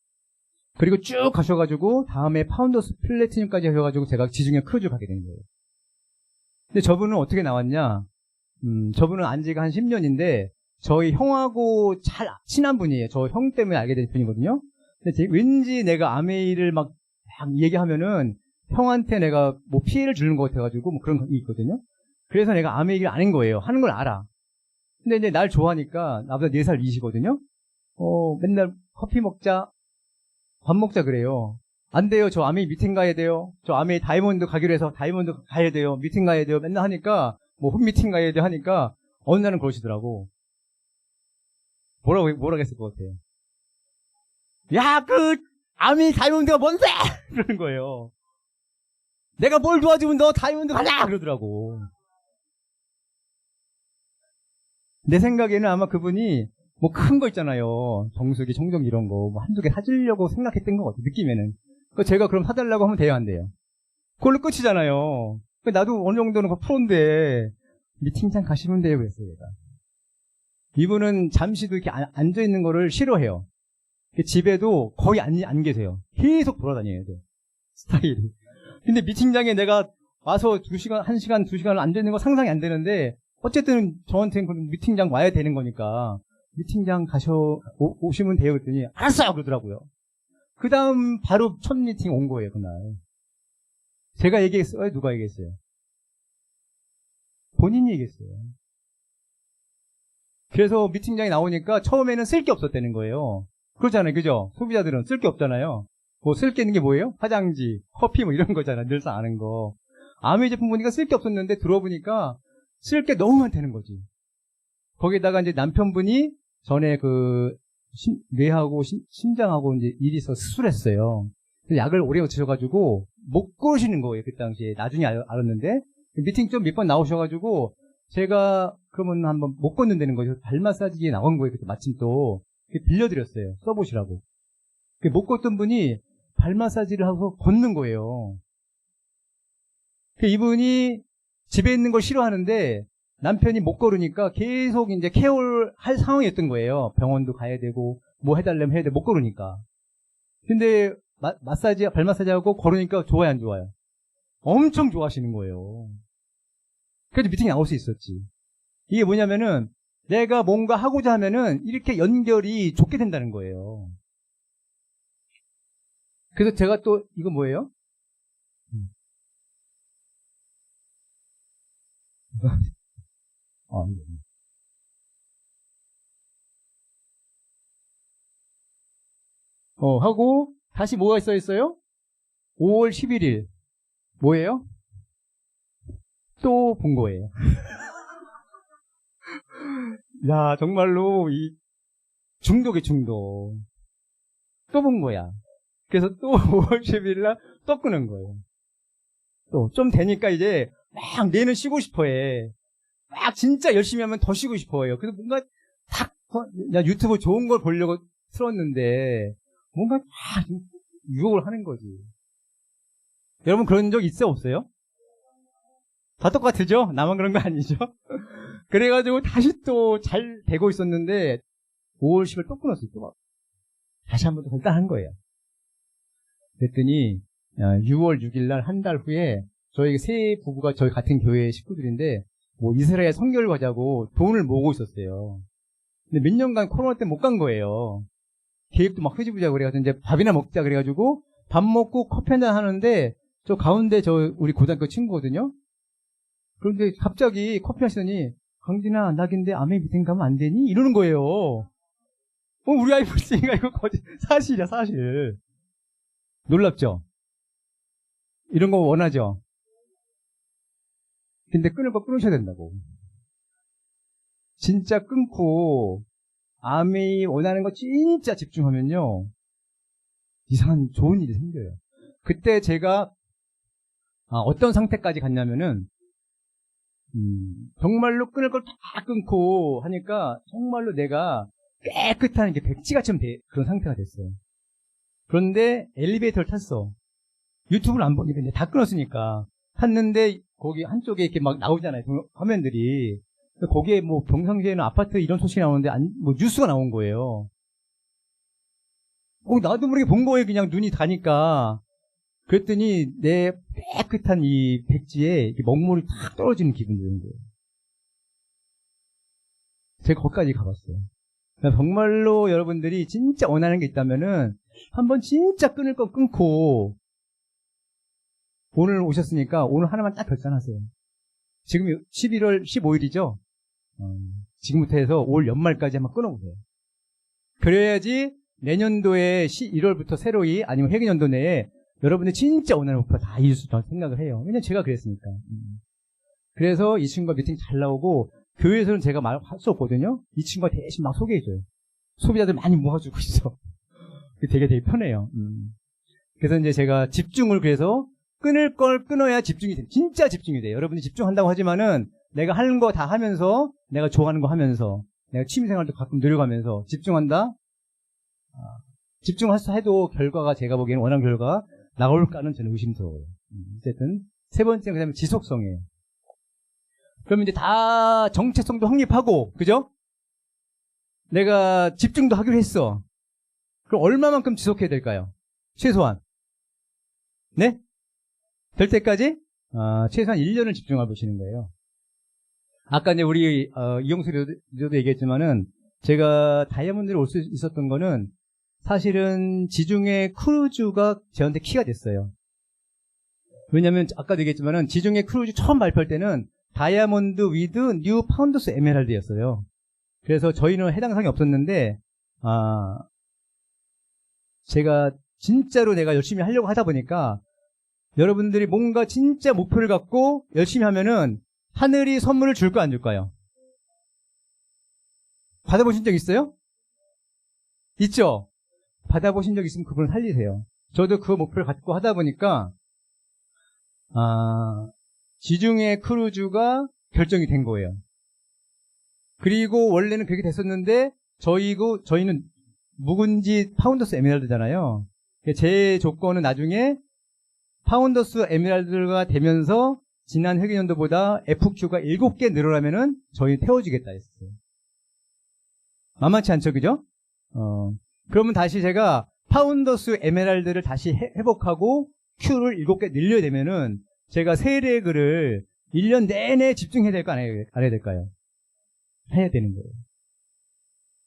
그리고 쭉 가셔가지고 다음에 파운더스 플래티늄까지 하셔가지고 제가 지중해 크루즈 가게 된 거예요. 근데 저분은 어떻게 나왔냐? 저분은 안 지가 한 10년인데 저희 형하고 잘 친한 분이에요. 저 형 때문에 알게 된 분이거든요. 근데 왠지 내가 아메이를 막 얘기하면은 형한테 내가 뭐 피해를 주는 것 같아가지고 뭐 그런 게 있거든요. 그래서 내가 아메이를 아는 거예요. 하는 걸 알아. 근데 이제 날 좋아하니까 나보다 4살 위시거든요. 맨날 커피 먹자, 밥 먹자 그래요. 안 돼요. 저 아메이 미팅 가야 돼요. 저 아메이 다이몬드 가기로 해서 다이몬드 가야 돼요. 미팅 가야 돼요. 맨날 하니까 뭐 홈미팅 가야 돼 하니까 어느 날은 그러시더라고. 뭐라고 했을 것 같아요. 야, 아메이 다이몬드가 뭔데? 그러는 거예요. 내가 뭘 도와주면 너 다이몬드 가자! 그러더라고. 내 생각에는 아마 그분이 뭐 큰 거 있잖아요. 정수기, 청정기 이런 거 뭐 한두 개 사주려고 생각했던 것 같아요. 느낌에는. 제가 그럼 사달라고 하면 돼요, 안 돼요? 그걸로 끝이잖아요. 나도 어느 정도는 프로인데 미팅장 가시면 돼요, 그랬어요, 제가. 이분은 잠시도 이렇게 앉아있는 거를 싫어해요. 집에도 거의 안 계세요. 계속 돌아다녀야 돼. 스타일이. 근데 미팅장에 내가 와서 2시간, 1시간, 2시간 앉아있는 거 상상이 안 되는데 어쨌든 저한테는 미팅장 와야 되는 거니까 미팅장 오시면 돼요 그랬더니 알았어요 그러더라고요. 그 다음 바로 첫 미팅 온 거예요 그날. 제가 얘기했어요? 누가 얘기했어요? 본인이 얘기했어요. 그래서 미팅장에 나오니까 처음에는 쓸 게 없었다는 거예요. 그렇잖아요, 그죠? 소비자들은 쓸 게 없잖아요. 뭐 쓸 게 있는 게 뭐예요? 화장지, 커피 뭐 이런 거잖아, 늘상 아는 거. 아메이 제품 보니까 쓸 게 없었는데 들어보니까 쓸 게 너무 많다는 거지. 거기다가 이제 남편분이 전에 뇌하고 심장하고 이제 일이 있어서 수술했어요. 약을 오래 드셔가지고 못 걸으시는 거예요, 그 당시에. 나중에 알았는데. 미팅 좀 몇 번 나오셔가지고 제가 그러면 한번 못 걷는다는 거죠. 발 마사지기에 나온 거예요. 그때 마침 또 빌려드렸어요. 써보시라고. 못 걷던 분이 발 마사지를 하고 걷는 거예요. 이분이 집에 있는 걸 싫어하는데 남편이 못 걸으니까 계속 이제 케어를 할 상황이었던 거예요. 병원도 가야 되고 뭐 해달라면 해야 돼. 못 걸으니까. 근데 발 마사지하고 걸으니까 좋아요, 안 좋아요? 엄청 좋아하시는 거예요. 그래도 미팅에 나올 수 있었지. 이게 뭐냐면은 내가 뭔가 하고자 하면은 이렇게 연결이 좋게 된다는 거예요. 그래서 제가 또, 이거 뭐예요? 하고, 다시 뭐가 써 있어요? 5월 11일. 뭐예요? 또 본 거예요. 야, 정말로, 이, 중독의 중독. 또 본 거야. 그래서 또 5월 10일 날 또 끄는 거예요. 또, 좀 되니까 이제, 막 내는 쉬고 싶어 해. 막 진짜 열심히 하면 더 쉬고 싶어 해요. 그래서 뭔가 탁, 나 유튜브 좋은 걸 보려고 틀었는데, 뭔가 막 유혹을 하는 거지. 여러분 그런 적 있어, 없어요? 다 똑같으죠? 나만 그런 거 아니죠? 그래가지고 다시 또 잘 되고 있었는데 5월 10일 또 끊었어요. 또 막. 다시 한 번 더 결단한 거예요. 그랬더니 6월 6일 날 한 달 후에 저희 세 부부가 저희 같은 교회 식구들인데 뭐 이스라엘 선교를 가자고 돈을 모으고 있었어요. 근데 몇 년간 코로나 때문에 못 간 거예요. 계획도 막 흐지부지하고 그래가지고 이제 밥이나 먹자 그래가지고 밥 먹고 커피 한잔 하는데 저 가운데 저 우리 고등학교 친구거든요. 그런데 갑자기 커피 하시더니 강진아 나 근데 아메 미팅 가면 안 되니? 이러는 거예요. 우리 아이 벌써니까 이거 거짓 사실이야 사실. 놀랍죠? 이런 거 원하죠? 근데 끊을 거 끊으셔야 된다고. 진짜 끊고 아메이 원하는 거 진짜 집중하면요 이상한 좋은 일이 생겨요. 그때 제가 어떤 상태까지 갔냐면은 정말로 끊을 걸 다 끊고 하니까 정말로 내가 깨끗한 이게 백지같이 그런 상태가 됐어요. 그런데 엘리베이터를 탔어. 유튜브를 안 보니까 이제 다 끊었으니까 탔는데 거기 한쪽에 이렇게 막 나오잖아요 화면들이. 거기에 뭐 평상시에는 아파트 이런 소식이 나오는데 뭐 뉴스가 나온 거예요. 나도 모르게 본 거예요. 그냥 눈이 가니까. 그랬더니 내 깨끗한 이 백지에 이렇게 먹물이 탁 떨어지는 기분이 드는 거예요. 제가 거기까지 가봤어요. 정말로 여러분들이 진짜 원하는 게 있다면은 한번 진짜 끊을 거 끊고 오늘 오셨으니까 오늘 하나만 딱 결단하세요. 지금 11월 15일이죠? 지금부터 해서 올 연말까지 한번 끊어보세요. 그래야지 내년도에 1월부터 새로이 아니면 회계년도 내에 여러분들 진짜 원하는 목표 다 이룰 수 있다고 생각을 해요. 왜냐면 제가 그랬으니까. 그래서 이 친구가 미팅 잘 나오고 교회에서는 제가 말 할 수 없거든요. 이 친구가 대신 막 소개해줘요. 소비자들 많이 모아주고 있어. 되게 편해요. 그래서 이제 제가 집중을 그래서 끊을 걸 끊어야 집중이 돼. 진짜 집중이 돼요. 여러분이 집중한다고 하지만은 내가 하는 거 다 하면서 내가 좋아하는 거 하면서 내가 취미생활도 가끔 늘려가면서 집중한다. 집중해서 해도 결과가 제가 보기에는 원하는 결과가 나올까는 저는 의심스러워요. 어쨌든 세 번째는 그다음에 지속성이에요. 그러면 이제 다 정체성도 확립하고 그죠? 내가 집중도 하기로 했어. 그럼 얼마만큼 지속해야 될까요? 최소한 네? 될 때까지 최소한 1년을 집중해 보시는 거예요. 아까 이제 우리 이용수 리더도 얘기했지만은 제가 다이아몬드에 올 수 있었던 거는 사실은 지중해 크루즈가 저한테 키가 됐어요. 왜냐면 아까도 얘기했지만은 지중해 크루즈 처음 발표할 때는 다이아몬드 위드 뉴 파운더스 에메랄드였어요. 그래서 저희는 해당 사항이 없었는데 제가 진짜로 내가 열심히 하려고 하다 보니까 여러분들이 뭔가 진짜 목표를 갖고 열심히 하면은 하늘이 선물을 줄까 안 줄까요? 받아보신 적 있어요? 있죠? 받아보신 적 있으면 그분을 살리세요. 저도 그 목표를 갖고 하다 보니까 지중해 크루즈가 결정이 된 거예요. 그리고 원래는 그렇게 됐었는데 저희는 묵은지 파운더스 에메랄드잖아요. 제 조건은 나중에 파운더스 에메랄드가 되면서 지난 회계연도보다 FQ가 7개 늘어나면은 저희 태워주겠다 했어요. 만만치 않죠, 그죠? 그러면 다시 제가 파운더스 에메랄드를 다시 회복하고 Q를 7개 늘려야 되면은 제가 세례글을 1년 내내 집중해야 될까 안 해야 될까요? 해야 되는 거예요.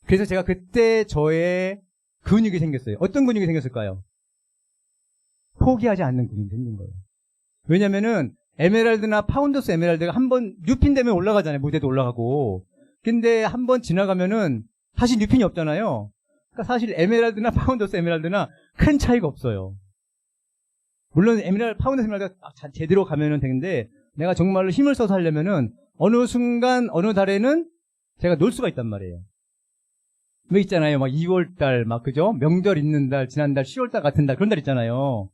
그래서 제가 그때 저의 근육이 생겼어요. 어떤 근육이 생겼을까요? 포기하지 않는 근육이 생긴 거예요. 왜냐면은 에메랄드나 파운더스 에메랄드가 한번 뉴핀 되면 올라가잖아요. 무대도 올라가고. 근데 한번 지나가면은 다시 뉴핀이 없잖아요. 그러니까 사실 에메랄드나 파운더스 에메랄드나 큰 차이가 없어요. 물론 파운더스 에메랄드가 제대로 가면은 되는데 내가 정말로 힘을 써서 하려면은 어느 순간 어느 달에는 제가 놀 수가 있단 말이에요. 왜 있잖아요. 막 2월달 막 그죠? 명절 있는 달, 지난달 10월달 같은 달 그런 달 있잖아요.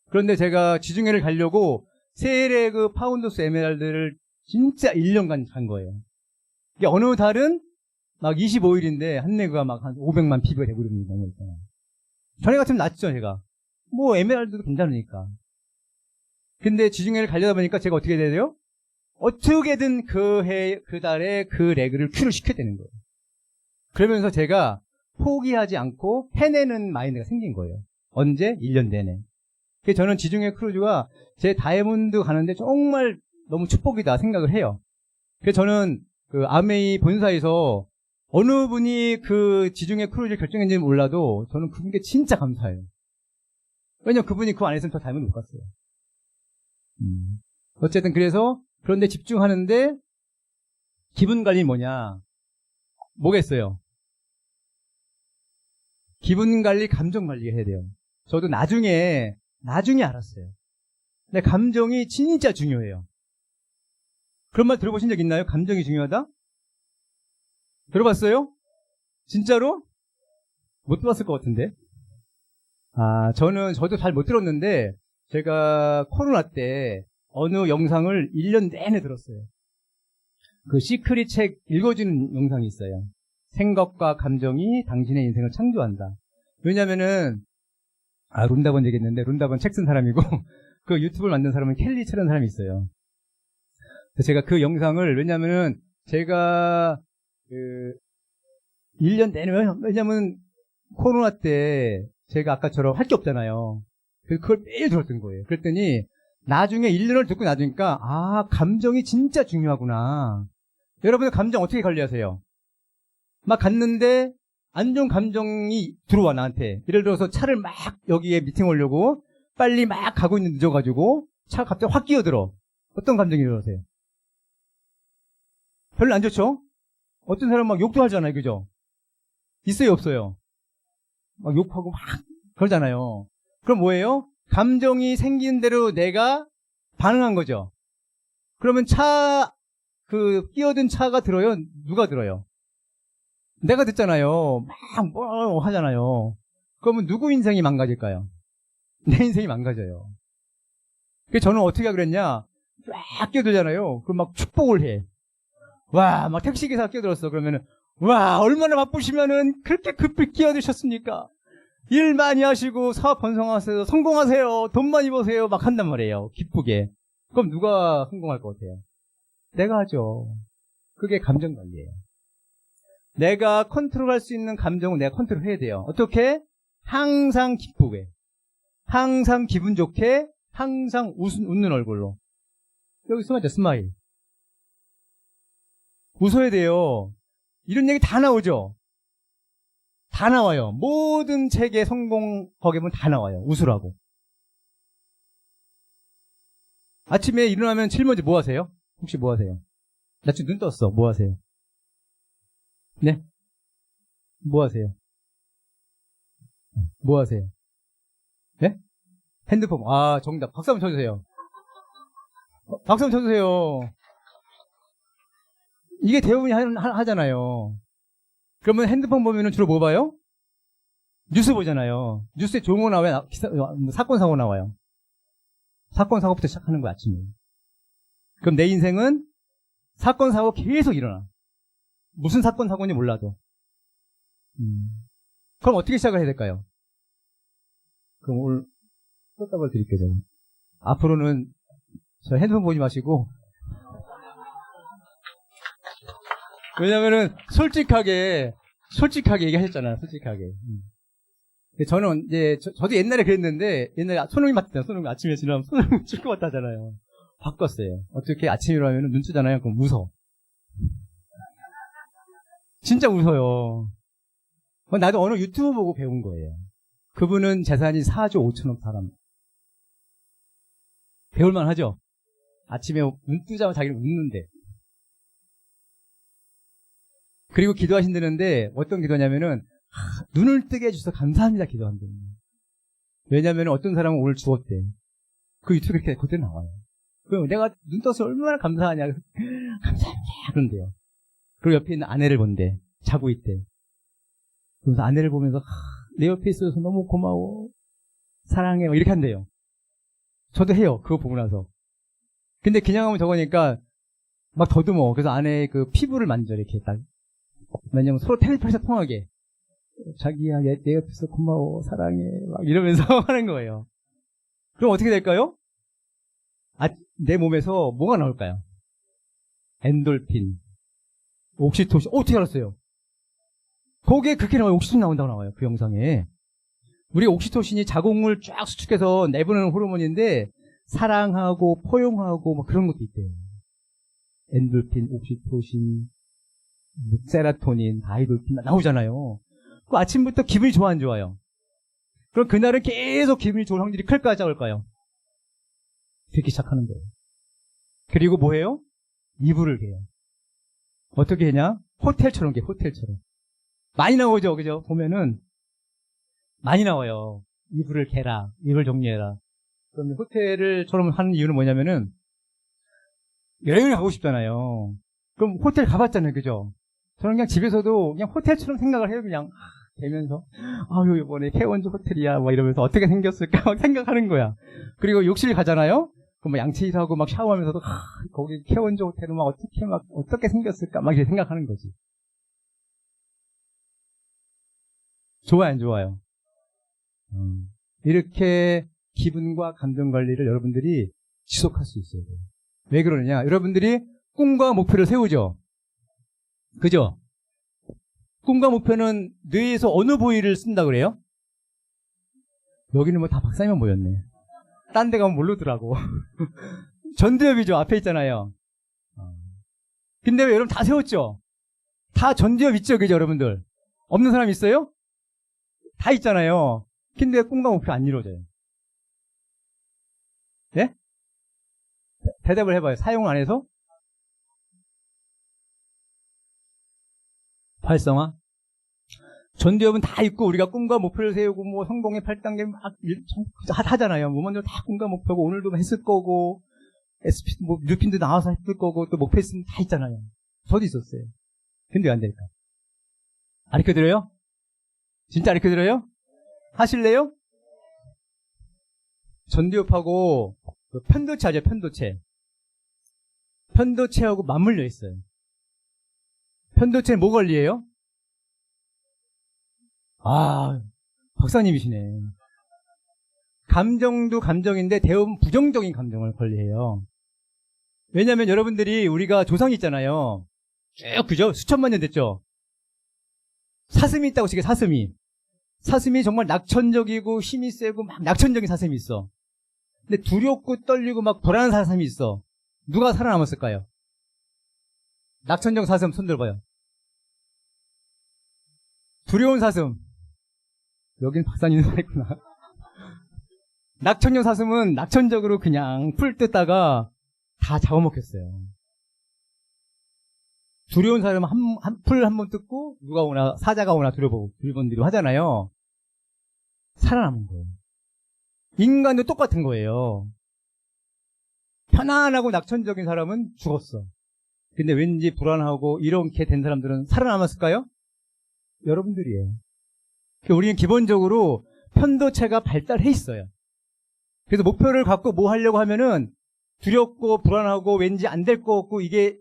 그런데 제가 지중해를 가려고 세레그 파운더스 에메랄드를 진짜 1년간 간 거예요. 이게 어느 달은 막 25일인데 한 레그가 막 한 500만 PB가 되고 이러는 거 있잖아요. 전에 같으면 낫죠, 제가. 뭐 에메랄드도 괜찮으니까. 근데 지중해를 가려다 보니까 제가 어떻게 돼야 돼요? 어떻게든 그 달에 그 레그를 큐를 시켜야 되는 거예요. 그러면서 제가 포기하지 않고 해내는 마인드가 생긴 거예요. 언제? 1년 내내. 그래서 저는 지중해 크루즈가 제 다이아몬드 가는데 정말 너무 축복이다 생각을 해요. 그래서 저는 그 아메이 본사에서 어느 분이 그 지중해 크루즈를 결정했는지 몰라도 저는 그분께 진짜 감사해요. 왜냐면 그분이 그 안에서는 저 다이아몬드 못 갔어요. 어쨌든 그래서 그런데 집중하는데 기분 관리 뭐냐? 뭐겠어요? 기분 관리, 감정 관리 해야 돼요. 저도 나중에 알았어요. 근데 감정이 진짜 중요해요. 그런 말 들어보신 적 있나요? 감정이 중요하다? 들어봤어요? 진짜로? 못 들어봤을 것 같은데. 저도 잘 못 들었는데, 제가 코로나 때 어느 영상을 1년 내내 들었어요. 그 시크릿 책 읽어주는 영상이 있어요. 생각과 감정이 당신의 인생을 창조한다. 왜냐면은, 룬다번 얘기했는데, 룬다번 책 쓴 사람이고, 그 유튜브를 만든 사람은 켈리처럼 사람이 있어요. 그래서 제가 그 영상을, 왜냐면은, 제가, 1년 내내, 왜냐면, 코로나 때, 제가 아까처럼 할 게 없잖아요. 그래서 그걸 매일 들었던 거예요. 그랬더니, 나중에 1년을 듣고 나니까, 감정이 진짜 중요하구나. 여러분들 감정 어떻게 관리하세요? 막 갔는데, 안 좋은 감정이 들어와, 나한테. 예를 들어서 차를 막 여기에 미팅 오려고, 빨리 막 가고 있는데 늦어가지고, 차가 갑자기 확 끼어들어. 어떤 감정이 들어오세요? 별로 안 좋죠? 어떤 사람은 막 욕도 하잖아요, 그죠? 있어요, 없어요? 막 욕하고 막 그러잖아요. 그럼 뭐예요? 감정이 생기는 대로 내가 반응한 거죠. 그러면 끼어든 차가 들어요? 누가 들어요? 내가 듣잖아요. 막 뭐 하잖아요. 그러면 누구 인생이 망가질까요? 내 인생이 망가져요. 그래서 저는 어떻게 그랬냐? 막 끼어들잖아요. 그럼 막 축복을 해. 와, 막 택시기사 끼어들었어. 그러면은, 와, 얼마나 바쁘시면은 그렇게 급히 끼어드셨습니까? 일 많이 하시고 사업 번성하세요. 성공하세요. 돈 많이 버세요. 막 한단 말이에요. 기쁘게. 그럼 누가 성공할 것 같아요? 내가 하죠. 그게 감정 관리예요. 내가 컨트롤할 수 있는 감정은 내가 컨트롤해야 돼요. 어떻게? 항상 기쁘게. 항상 기분 좋게. 항상 웃는 얼굴로. 여기 스마일, 스마일. 웃어야 돼요. 이런 얘기 다 나오죠? 다 나와요. 모든 책에 성공 거기 보면 다 나와요. 웃으라고. 아침에 일어나면 제일 먼저 뭐 하세요? 혹시 뭐 하세요? 나 지금 눈 떴어. 뭐 하세요? 네? 뭐 하세요? 뭐 하세요? 네? 핸드폰. 정답. 박수 한번 쳐주세요. 박수 한번 쳐주세요. 이게 대부분이 하잖아요. 그러면 핸드폰 보면은 주로 뭐 봐요? 뉴스 보잖아요. 뉴스에 좋은 거 나와요? 사건, 사고 나와요. 사건, 사고부터 시작하는 거야, 아침에. 그럼 내 인생은 사건, 사고 계속 일어나. 무슨 사건, 사고인지 몰라도. 그럼 어떻게 시작을 해야 될까요? 그럼 오늘 답을 드릴게요, 제가. 앞으로는 저 핸드폰 보지 마시고, 왜냐면은 솔직하게 얘기하셨잖아요, 솔직하게. 저는 이제, 저도 옛날에 그랬는데, 옛날에 손흥민 맞잖아요. 손흥민 아침에 지나면 손흥민 축구 왔다 하잖아요. 바꿨어요. 어떻게 아침에 일어나면 눈 뜨잖아요. 그럼 웃어. 진짜 웃어요. 나도 어느 유튜브 보고 배운 거예요. 그분은 재산이 4조 5천억 사람. 배울만 하죠? 아침에 눈 뜨자마자 자기는 웃는데. 그리고 기도하신다는데 어떤 기도냐면은 눈을 뜨게 해주셔서 감사합니다 기도한대요. 왜냐면 어떤 사람은 오늘 죽었대. 그 유튜브에 이렇게 그대로 나와요. 그럼 내가 눈 떠서 얼마나 감사하냐. 감사합니다. 그런데요. 그리고 옆에 있는 아내를 본대. 자고 있대. 그래서 아내를 보면서 내 옆에 있어서 너무 고마워. 사랑해. 이렇게 한대요. 저도 해요. 그거 보고 나서. 근데 그냥 하면 저거니까 막 더듬어. 그래서 아내의 그 피부를 만져 이렇게 딱. 왜냐면 서로 텔레파시가 통하게. 자기야, 내 옆에서 고마워, 사랑해, 막 이러면서 하는 거예요. 그럼 어떻게 될까요? 내 몸에서 뭐가 나올까요? 엔돌핀, 옥시토신. 어떻게 알았어요? 거기에 그렇게 나와요. 옥시토신 나온다고 나와요. 그 영상에. 우리가 옥시토신이 자궁을 쫙 수축해서 내보내는 호르몬인데 사랑하고 포용하고 뭐 그런 것도 있대요. 엔돌핀, 옥시토신, 세라토닌, 다이돌핀 나오잖아요. 그 아침부터 기분이 좋아 안 좋아요? 그럼 그날은 계속 기분이 좋을 확률이 클까요 작을까요? 듣기 시작하는 거예요. 그리고 뭐해요? 이불을 개요. 어떻게 해냐? 호텔처럼 개, 호텔처럼. 많이 나오죠, 그죠? 보면은 많이 나와요. 이불을 개라, 이불 정리해라. 그러면 호텔을처럼 하는 이유는 뭐냐면은 여행을 가고 싶잖아요. 그럼 호텔 가봤잖아요, 그죠? 저는 그냥 집에서도 그냥 호텔처럼 생각을 해요, 그냥. 되면서, 아유, 이번에 케어원조 호텔이야, 막 이러면서 어떻게 생겼을까, 막 생각하는 거야. 그리고 욕실 가잖아요? 그럼 뭐 양치하고 막 샤워하면서도, 거기 케어원조 호텔은 어떻게 생겼을까, 막 이렇게 생각하는 거지. 좋아요, 안 좋아요? 이렇게 기분과 감정 관리를 여러분들이 지속할 수 있어요. 왜 그러느냐? 여러분들이 꿈과 목표를 세우죠? 그죠? 꿈과 목표는 뇌에서 어느 부위를 쓴다 그래요? 여기는 뭐 다 박사님만 모였네. 딴 데 가면 모르더라고. 전두엽이죠. 앞에 있잖아요. 근데 왜 여러분 다 세웠죠? 다 전두엽 있죠, 그죠, 여러분들? 없는 사람 있어요? 다 있잖아요. 근데 왜 꿈과 목표 안 이루어져요? 예? 대답을 해봐요. 사용을 안 해서? 활성화? 전두엽은 다 있고 우리가 꿈과 목표를 세우고 뭐 성공의 8단계 막 하잖아요. 뭐 먼저 다 꿈과 목표고 오늘도 했을 거고 SP 뭐 뉴핀도 나와서 했을 거고 또 목표 있으면 다 있잖아요. 저도 있었어요. 근데 왜 안 될까? 가르쳐드려요? 진짜 가르쳐드려요? 하실래요? 전두엽하고 그 편도체 하죠. 편도체. 편도체하고 맞물려 있어요. 편도체는 뭐 관리해요? 박사님이시네. 감정도 감정인데 대부분 부정적인 감정을 관리해요. 왜냐하면 여러분들이 우리가 조상이 있잖아요. 쭉 그죠? 수천만 년 됐죠? 사슴이 있다고 치게 사슴이. 사슴이 정말 낙천적이고 힘이 세고 막 낙천적인 사슴이 있어. 근데 두렵고 떨리고 막 불안한 사슴이 있어. 누가 살아남았을까요? 낙천적 사슴 손 들어봐요. 두려운 사슴. 여긴 박사님 살아있구나. 낙천적 사슴은 낙천적으로 그냥 풀 뜯다가 다 잡아먹혔어요. 두려운 사람은 풀 한 번 뜯고 누가 오나 사자가 오나 두려보고 두리번들이 하잖아요. 살아남은 거예요. 인간도 똑같은 거예요. 편안하고 낙천적인 사람은 죽었어. 근데 왠지 불안하고 이렇게 된 사람들은 살아남았을까요? 여러분들이에요. 우리는 기본적으로 편도체가 발달해 있어요. 그래서 목표를 갖고 뭐 하려고 하면은 두렵고 불안하고 왠지 안 될 것 같고 이게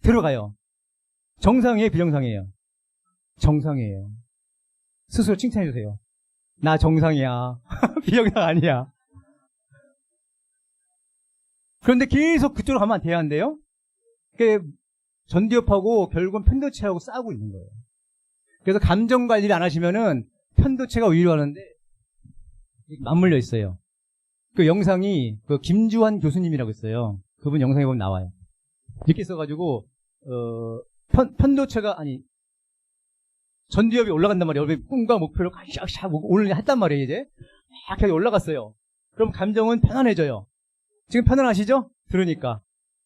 들어가요. 정상이에요, 비정상이에요? 정상이에요. 스스로 칭찬해 주세요. 나 정상이야. 비정상 아니야. 그런데 계속 그쪽으로 가면 돼야 한대요. 그게 전두엽하고 결국은 편도체하고 싸우고 있는 거예요. 그래서 감정 관리를 안 하시면은 편도체가 위로하는데 맞물려 있어요. 그 영상이 그 김주환 교수님이라고 있어요. 그분 영상에 보면 나와요. 이렇게 써가지고 편도체가 아니 전두엽이 올라간단 말이에요. 여러분 꿈과 목표를 샥샥 오늘 했단 말이에요. 이제 막 이렇게 올라갔어요. 그럼 감정은 편안해져요. 지금 편안하시죠? 들으니까.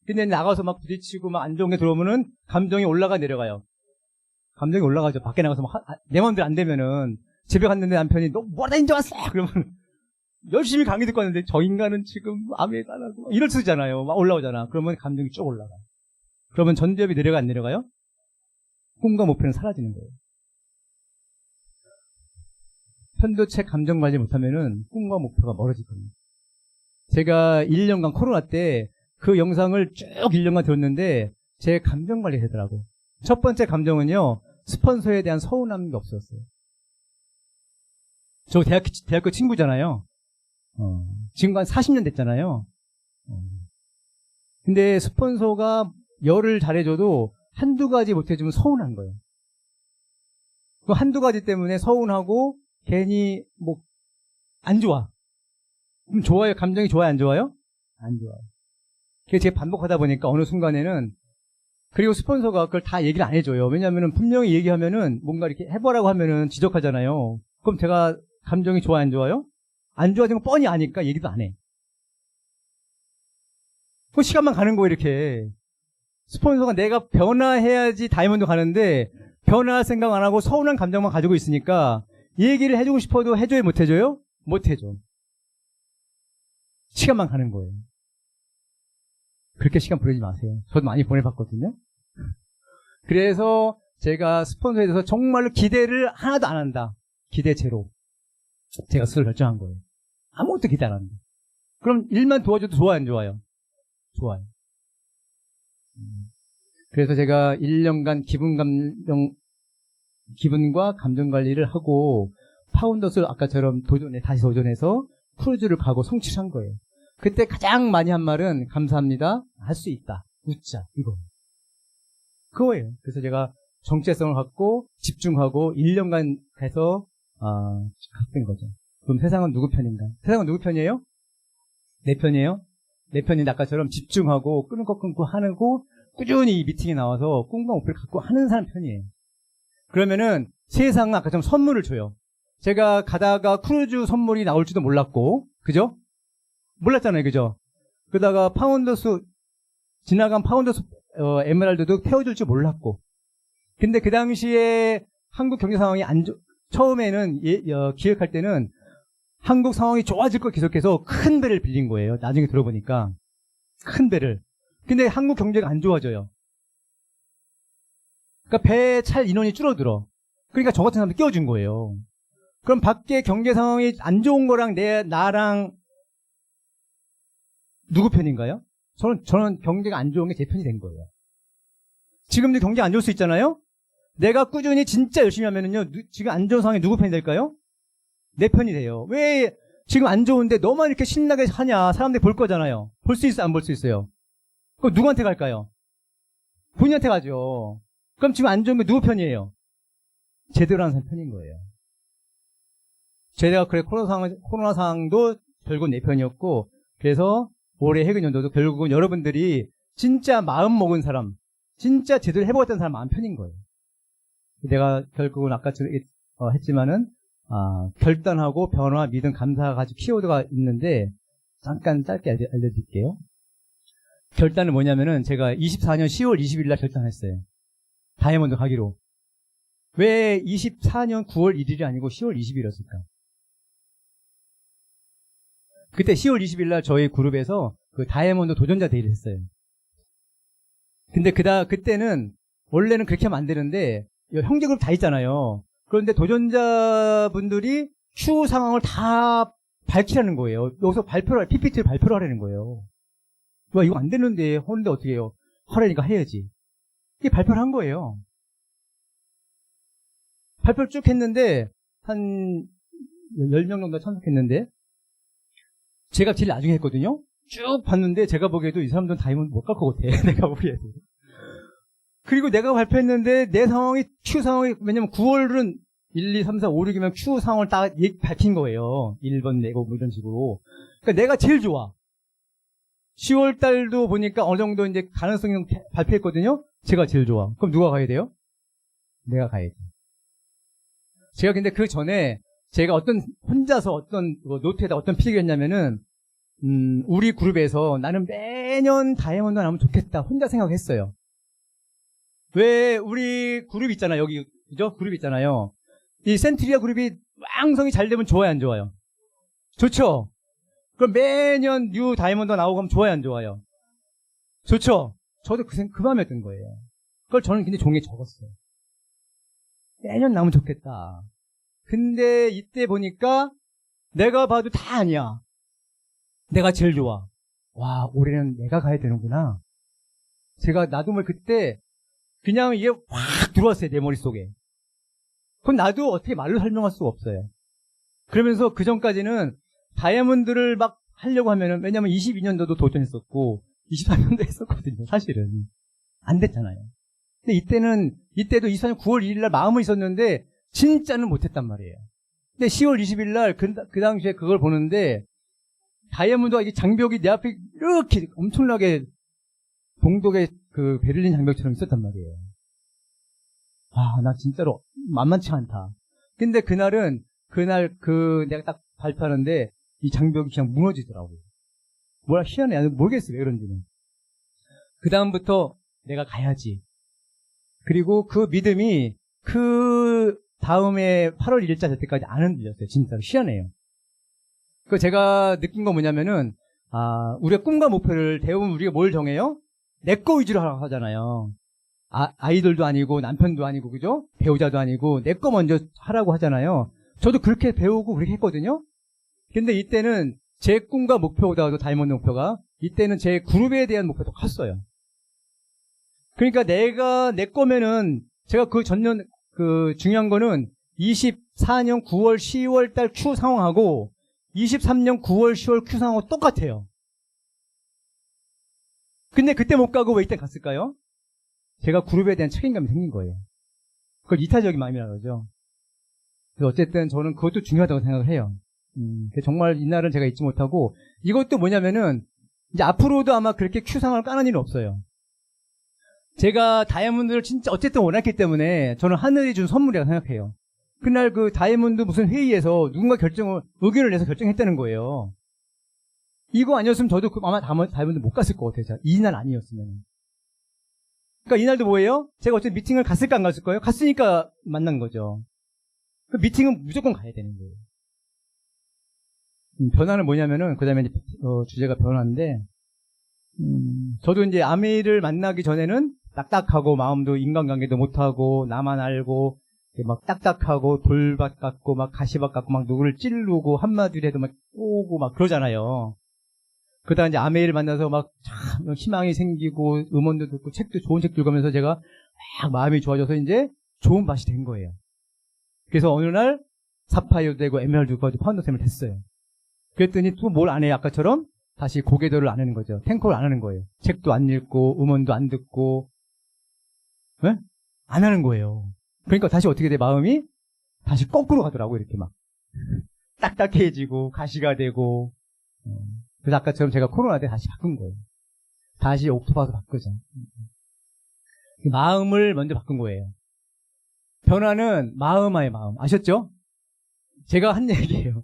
근데 나가서 막 부딪히고 막 안 좋은 게 들어오면은 감정이 올라가 내려가요. 감정이 올라가죠. 밖에 나가서 내 마음대로 안 되면은 집에 갔는데 남편이 너 뭐하다 인제 왔어? 그러면 열심히 강의 듣고 왔는데 저 인간은 지금 아무것도 안 하고 이럴 수 있잖아요. 막 올라오잖아. 그러면 감정이 쭉 올라가. 그러면 전두엽이 내려가 안 내려가요? 꿈과 목표는 사라지는 거예요. 편도체 감정 관리 못하면은 꿈과 목표가 멀어질 겁니다. 제가 1년간 코로나 때 그 영상을 쭉 1년간 들었는데 제 감정 관리 되더라고요. 첫 번째 감정은요, 스폰서에 대한 서운함이 없었어요. 저 대학교 친구잖아요. 지금 한 40년 됐잖아요. 근데 스폰서가 열을 잘해줘도 한두 가지 못해주면 서운한 거예요. 그 한두 가지 때문에 서운하고 괜히 안 좋아. 그럼 좋아요? 감정이 좋아요? 안 좋아요? 안 좋아요. 그래서 제가 반복하다 보니까 어느 순간에는 그리고 스폰서가 그걸 다 얘기를 안 해줘요. 왜냐하면 분명히 얘기하면은 뭔가 이렇게 해보라고 하면은 지적하잖아요. 그럼 제가 감정이 좋아요? 안 좋아요? 안 좋아지는 거 뻔히 아니까 얘기도 안 해. 그 시간만 가는 거예요, 이렇게. 스폰서가 내가 변화해야지 다이아몬드 가는데 변화할 생각 안 하고 서운한 감정만 가지고 있으니까 얘기를 해주고 싶어도 해줘요, 못 해줘요? 못 해줘. 시간만 가는 거예요. 그렇게 시간 보내지 마세요. 저도 많이 보내봤거든요. 그래서 제가 스폰서에 대해서 정말로 기대를 하나도 안 한다. 기대 제로. 제가 스스로 결정한 거예요. 아무것도 기대 안 한다. 그럼 일만 도와줘도 좋아요, 안 좋아요? 좋아요. 그래서 제가 1년간 기분과 감정 관리를 하고 파운더스 아까처럼 다시 도전해서 크루즈를 가고 성취한 거예요. 그때 가장 많이 한 말은 감사합니다. 할 수 있다. 웃자. 이거. 그거예요. 그래서 제가 정체성을 갖고 집중하고 1년간 해서 갔던 거죠. 그럼 세상은 누구 편인가? 세상은 누구 편이에요? 내 편이에요? 내 편인데 아까처럼 집중하고 끊고 하고 꾸준히 이 미팅에 나와서 꿈과 목표를 갖고 하는 사람 편이에요. 그러면은 세상은 아까처럼 선물을 줘요. 제가 가다가 크루즈 선물이 나올지도 몰랐고, 그죠? 몰랐잖아요, 그죠? 그러다가 지나간 파운더스 에메랄드도 태워줄 줄 몰랐고. 근데 그 당시에 한국 경제 상황이 처음에는 기획할 때는 한국 상황이 좋아질 거 계속해서 큰 배를 빌린 거예요. 나중에 들어보니까. 큰 배를. 근데 한국 경제가 안 좋아져요. 그러니까 배에 찰 인원이 줄어들어. 그러니까 저 같은 사람도 끼워준 거예요. 그럼 밖에 경제 상황이 안 좋은 거랑 나랑 누구 편인가요? 저는 경제가 안 좋은 게 제 편이 된 거예요. 지금도 경제 안 좋을 수 있잖아요? 내가 꾸준히 진짜 열심히 하면은요, 지금 안 좋은 상황이 누구 편이 될까요? 내 편이 돼요. 왜 지금 안 좋은데 너만 이렇게 신나게 하냐? 사람들이 볼 거잖아요. 볼 수 있어요? 안 볼 수 있어요? 그럼 누구한테 갈까요? 본인한테 가죠. 그럼 지금 안 좋은 게 누구 편이에요? 제대로 하는 사람 편인 거예요. 제가 코로나 상황도 결국은 내 편이었고, 그래서 올해 해군 연도도 결국은 여러분들이 진짜 마음 먹은 사람, 진짜 제대로 해보겠다는 사람 마음 편인 거예요. 내가 결국은 아까 했지만은 결단하고 변화, 믿음, 감사 가지고 키워드가 있는데 잠깐 짧게 알려드릴게요. 결단은 뭐냐면은 제가 24년 10월 20일 날 결단했어요. 다이아몬드 가기로. 왜 24년 9월 1일이 아니고 10월 20일이었을까? 그때 10월 20일 날 저희 그룹에서 그 다이아몬드 도전자 데이를 했어요. 근데 그때는 원래는 그렇게 하면 안 되는데 형제 그룹 다 있잖아요. 그런데 도전자분들이 추후 상황을 다 밝히라는 거예요. 여기서 PPT를 발표를 하라는 거예요. 와, 이거 안 되는데 하는데 어떻게 해요? 하라니까 해야지. 이게 발표를 한 거예요. 발표를 쭉 했는데 한 10명 정도 참석했는데 제가 제일 나중에 했거든요. 쭉 봤는데 제가 보기에도 이 사람들은 다이아몬드 못 갈 것 같아. 내가 보기에도. 그리고 내가 발표했는데 내 상황이 추후 상황이 왜냐면 9월은 1, 2, 3, 4, 5, 6이면 추후 상황을 딱 밝힌 거예요. 1번 내고 뭐 이런 식으로. 그러니까 내가 제일 좋아. 10월 달도 보니까 어느 정도 이제 가능성이 발표했거든요. 제가 제일 좋아. 그럼 누가 가야 돼요? 내가 가야지. 제가 근데 그 전에 제가 혼자서 어떤 노트에다 어떤 필기를 했냐면은, 우리 그룹에서 나는 매년 다이아몬드 나오면 좋겠다. 혼자 생각했어요. 왜 우리 그룹 있잖아요. 여기, 그죠? 그룹 있잖아요. 이 센트리아 그룹이 왕성이 잘 되면 좋아요, 안 좋아요? 좋죠? 그럼 매년 뉴 다이아몬드 나오고 하면 좋아요, 안 좋아요? 좋죠? 저도 그 마음이었던 거예요. 그걸 저는 근데 종이에 적었어요. 매년 나오면 좋겠다. 근데 이때 보니까 내가 봐도 다 아니야. 내가 제일 좋아. 와, 올해는 내가 가야 되는구나. 나도 그때 그냥 이게 확 들어왔어요, 내 머릿속에. 그건 나도 어떻게 말로 설명할 수가 없어요. 그러면서 그 전까지는 다이아몬드를 막 하려고 하면은, 왜냐면 22년도도 도전했었고, 23년도 했었거든요, 사실은. 안 됐잖아요. 근데 이때도 24년 9월 1일 날 마음은 있었는데, 진짜는 못했단 말이에요. 근데 10월 20일 날, 그 당시에 그걸 보는데, 다이아몬드가 이게 장벽이 내 앞에 이렇게 엄청나게 동독의 그 베를린 장벽처럼 있었단 말이에요. 아, 나 진짜로 만만치 않다. 근데 그날 내가 딱 발표하는데 이 장벽이 그냥 무너지더라고요. 뭐라 희한해. 모르겠어요. 왜 그런지는. 그 다음부터 내가 가야지. 그리고 그 믿음이 그 다음에 8월 1일자 될 때까지 안 흔들렸어요. 진짜로 희한해요. 그 제가 느낀 건 뭐냐면은, 우리가 꿈과 목표를 대부분 우리가 뭘 정해요? 내 거 위주로 하라고 하잖아요. 아이들도 아니고 남편도 아니고 그죠? 배우자도 아니고 내 거 먼저 하라고 하잖아요. 저도 그렇게 배우고 그렇게 했거든요. 근데 이때는 제 꿈과 목표보다도 다이아몬드 목표가 이때는 제 그룹에 대한 목표가 더 컸어요. 그러니까 내가 내 거면은 제가 그 전년 중요한 거는 24년 9월 10월 달 Q 상황하고 23년 9월 10월 Q 상황하고 똑같아요. 근데 그때 못 가고 왜 이때 갔을까요? 제가 그룹에 대한 책임감이 생긴 거예요. 그걸 이타적인 마음이라 그러죠. 그래서 어쨌든 저는 그것도 중요하다고 생각을 해요. 정말 이날은 제가 잊지 못하고, 이것도 뭐냐면은, 이제 앞으로도 아마 그렇게 Q상을 까는 일은 없어요. 제가 다이아몬드를 진짜 어쨌든 원했기 때문에 저는 하늘이 준 선물이라고 생각해요. 그날 그 다이아몬드 무슨 회의에서 누군가 의견을 내서 결정했다는 거예요. 이거 아니었으면 저도 아마 다이아몬드 못 갔을 것 같아요. 이날 아니었으면. 그러니까 이날도 뭐예요? 제가 어쨌든 미팅을 갔을까 안 갔을 거예요? 갔으니까 만난 거죠. 그 미팅은 무조건 가야 되는 거예요. 변화는 뭐냐면은, 그 다음에 주제가 변화인데, 저도 이제 아미를 만나기 전에는 딱딱하고 마음도 인간관계도 못하고 나만 알고 막 딱딱하고 돌밭 같고 막 가시밭 같고 막 누구를 찌르고 한마디를 해도 막 오고 막 그러잖아요. 그러다 이제 아메이를 만나서 막 참 희망이 생기고 음원도 듣고 좋은 책 읽으면서 제가 막 마음이 좋아져서 이제 좋은 밭이 된 거예요. 그래서 어느 날 사파이어도 되고 에메랄드까지 파운더쌤을 됐어요. 그랬더니 또 뭘 안 해요? 아까처럼 다시 고개들을 안 하는 거죠. 탱커를 안 하는 거예요. 책도 안 읽고 음원도 안 듣고 네? 안 하는 거예요. 그러니까 다시 어떻게 돼? 마음이 다시 거꾸로 가더라고. 이렇게 막 딱딱해지고 가시가 되고. 그래서 아까처럼 제가 코로나 때 다시 바꾼 거예요. 다시 옥토파로 바꾸자. 마음을 먼저 바꾼 거예요. 변화는 마음의 마음. 아셨죠? 제가 한 얘기예요.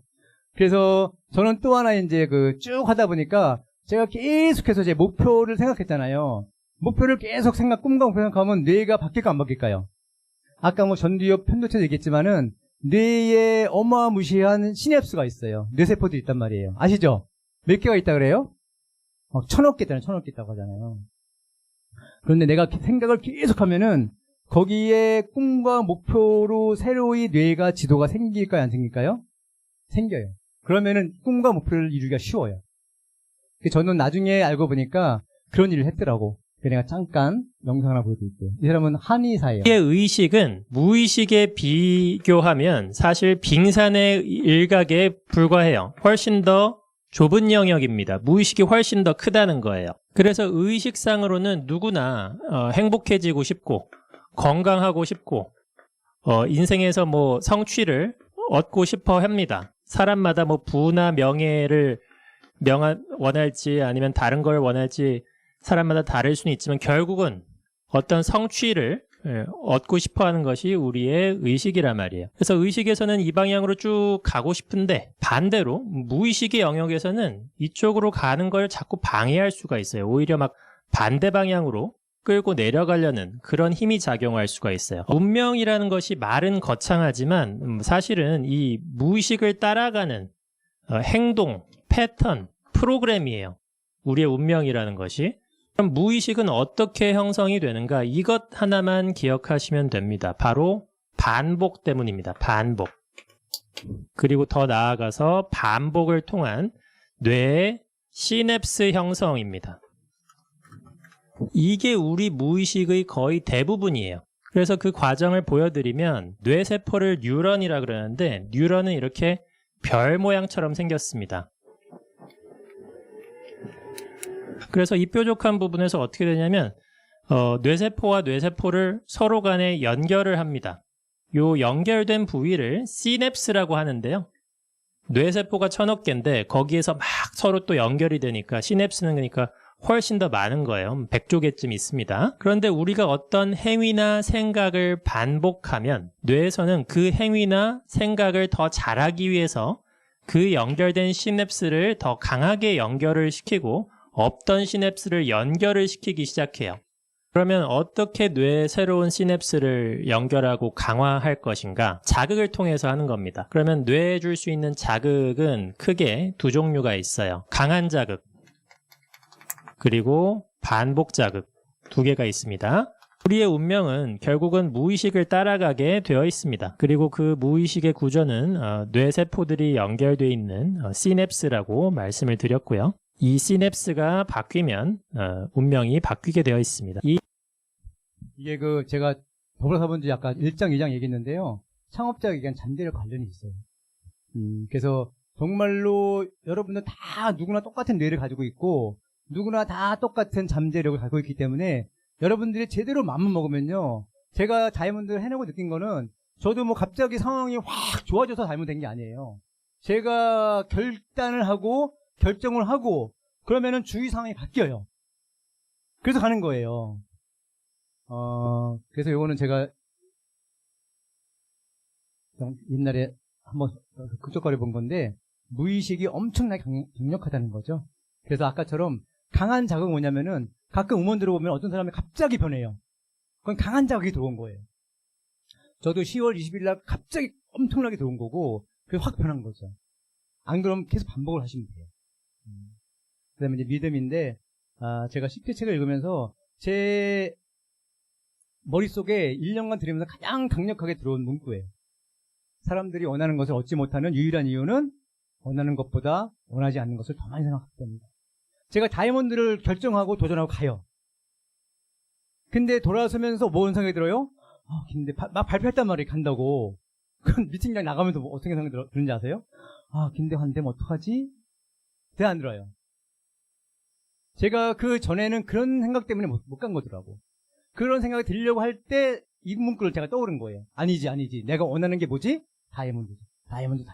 그래서 저는 또 하나 이제 쭉 하다 보니까 제가 계속해서 제 목표를 생각했잖아요. 목표를 계속 꿈과 목표 생각하면 뇌가 바뀔까 안 바뀔까요? 아까 전두엽 편도체도 얘기했지만은 뇌에 어마무시한 시냅스가 있어요. 뇌세포들이 있단 말이에요. 아시죠? 몇 개가 있다 그래요? 1000억 개 있다는 1000억 개 있다고 하잖아요. 그런데 내가 생각을 계속하면은 거기에 꿈과 목표로 새로이 뇌가 지도가 생길까요? 안 생길까요? 생겨요. 그러면은 꿈과 목표를 이루기가 쉬워요. 저는 나중에 알고 보니까 그런 일을 했더라고. 내가 잠깐 영상 하나 보여드릴게요. 이 사람은 한의사예요. 우리의 의식은 무의식에 비교하면 사실 빙산의 일각에 불과해요. 훨씬 더 좁은 영역입니다. 무의식이 훨씬 더 크다는 거예요. 그래서 의식상으로는 누구나 행복해지고 싶고 건강하고 싶고 인생에서 성취를 얻고 싶어 합니다. 사람마다 부나 명예를 원할지 아니면 다른 걸 원할지 사람마다 다를 수는 있지만 결국은 어떤 성취를 얻고 싶어 하는 것이 우리의 의식이란 말이에요. 그래서 의식에서는 이 방향으로 쭉 가고 싶은데 반대로 무의식의 영역에서는 이쪽으로 가는 걸 자꾸 방해할 수가 있어요. 오히려 막 반대 방향으로 끌고 내려가려는 그런 힘이 작용할 수가 있어요. 운명이라는 것이 말은 거창하지만 사실은 이 무의식을 따라가는 행동, 패턴, 프로그램이에요. 우리의 운명이라는 것이. 그럼 무의식은 어떻게 형성이 되는가? 이것 하나만 기억하시면 됩니다. 바로 반복 때문입니다. 반복. 그리고 더 나아가서 반복을 통한 뇌의 시냅스 형성입니다. 이게 우리 무의식의 거의 대부분이에요. 그래서 그 과정을 보여드리면 뇌세포를 뉴런이라 그러는데 뉴런은 이렇게 별 모양처럼 생겼습니다. 그래서 이 뾰족한 부분에서 어떻게 되냐면 뇌세포와 뇌세포를 서로 간에 연결을 합니다. 요 연결된 부위를 시냅스라고 하는데요. 뇌세포가 1000억 개인데 거기에서 막 서로 또 연결이 되니까 시냅스는 그러니까 훨씬 더 많은 거예요. 100조 개쯤 있습니다. 그런데 우리가 어떤 행위나 생각을 반복하면 뇌에서는 그 행위나 생각을 더 잘하기 위해서 그 연결된 시냅스를 더 강하게 연결을 시키고 없던 시냅스를 연결을 시키기 시작해요. 그러면 어떻게 뇌에 새로운 시냅스를 연결하고 강화할 것인가? 자극을 통해서 하는 겁니다. 그러면 뇌에 줄 수 있는 자극은 크게 두 종류가 있어요. 강한 자극, 그리고 반복 자극 두 개가 있습니다. 우리의 운명은 결국은 무의식을 따라가게 되어 있습니다. 그리고 그 무의식의 구조는 뇌세포들이 연결되어 있는 시냅스라고 말씀을 드렸고요. 이 시냅스가 바뀌면 운명이 바뀌게 되어 있습니다. 이게 제가 더불어서본지 아까 1장, 2장 얘기했는데요. 창업자가 얘기한 잠재력 관련이 있어요. 그래서 정말로 여러분들 다 누구나 똑같은 뇌를 가지고 있고 누구나 다 똑같은 잠재력을 가지고 있기 때문에 여러분들이 제대로 마음을 먹으면요. 제가 다이아몬드를 해내고 느낀 거는 저도 뭐 갑자기 상황이 확 좋아져서 다이아몬드 된 게 아니에요. 제가 결단을 하고 결정을 하고 그러면은 주위 상황이 바뀌어요. 그래서 가는 거예요. 그래서 요거는 제가 옛날에 한번 극적거려 본 건데 무의식이 엄청나게 강력하다는 거죠. 그래서 아까처럼 강한 자극은 뭐냐면은 가끔 음원 들어보면 어떤 사람이 갑자기 변해요. 그건 강한 자극이 들어온 거예요. 저도 10월 20일 날 갑자기 엄청나게 들어온 거고 그게 확 변한 거죠. 안 그러면 계속 반복을 하시면 돼요. 그 다음에 이제 믿음인데 제가 10회 책을 읽으면서 제 머릿속에 1년간 들으면서 가장 강력하게 들어온 문구예요. 사람들이 원하는 것을 얻지 못하는 유일한 이유는 원하는 것보다 원하지 않는 것을 더 많이 생각하기 때문이다. 제가 다이아몬드를 결정하고 도전하고 가요. 근데 돌아서면서 뭔 생각이 들어요? 근데 막 발표했단 말이에요. 간다고. 그건 미팅장 나가면서 뭐 어떻게 생각이 드는지 아세요? 근데 안 되면 어떡하지? 대화 안 들어요. 제가 그 전에는 그런 생각 때문에 못 간 거더라고. 그런 생각이 들려고 할 때 이 문구를 제가 떠오른 거예요. 아니지. 내가 원하는 게 뭐지? 다이아몬드지. 다이아몬드.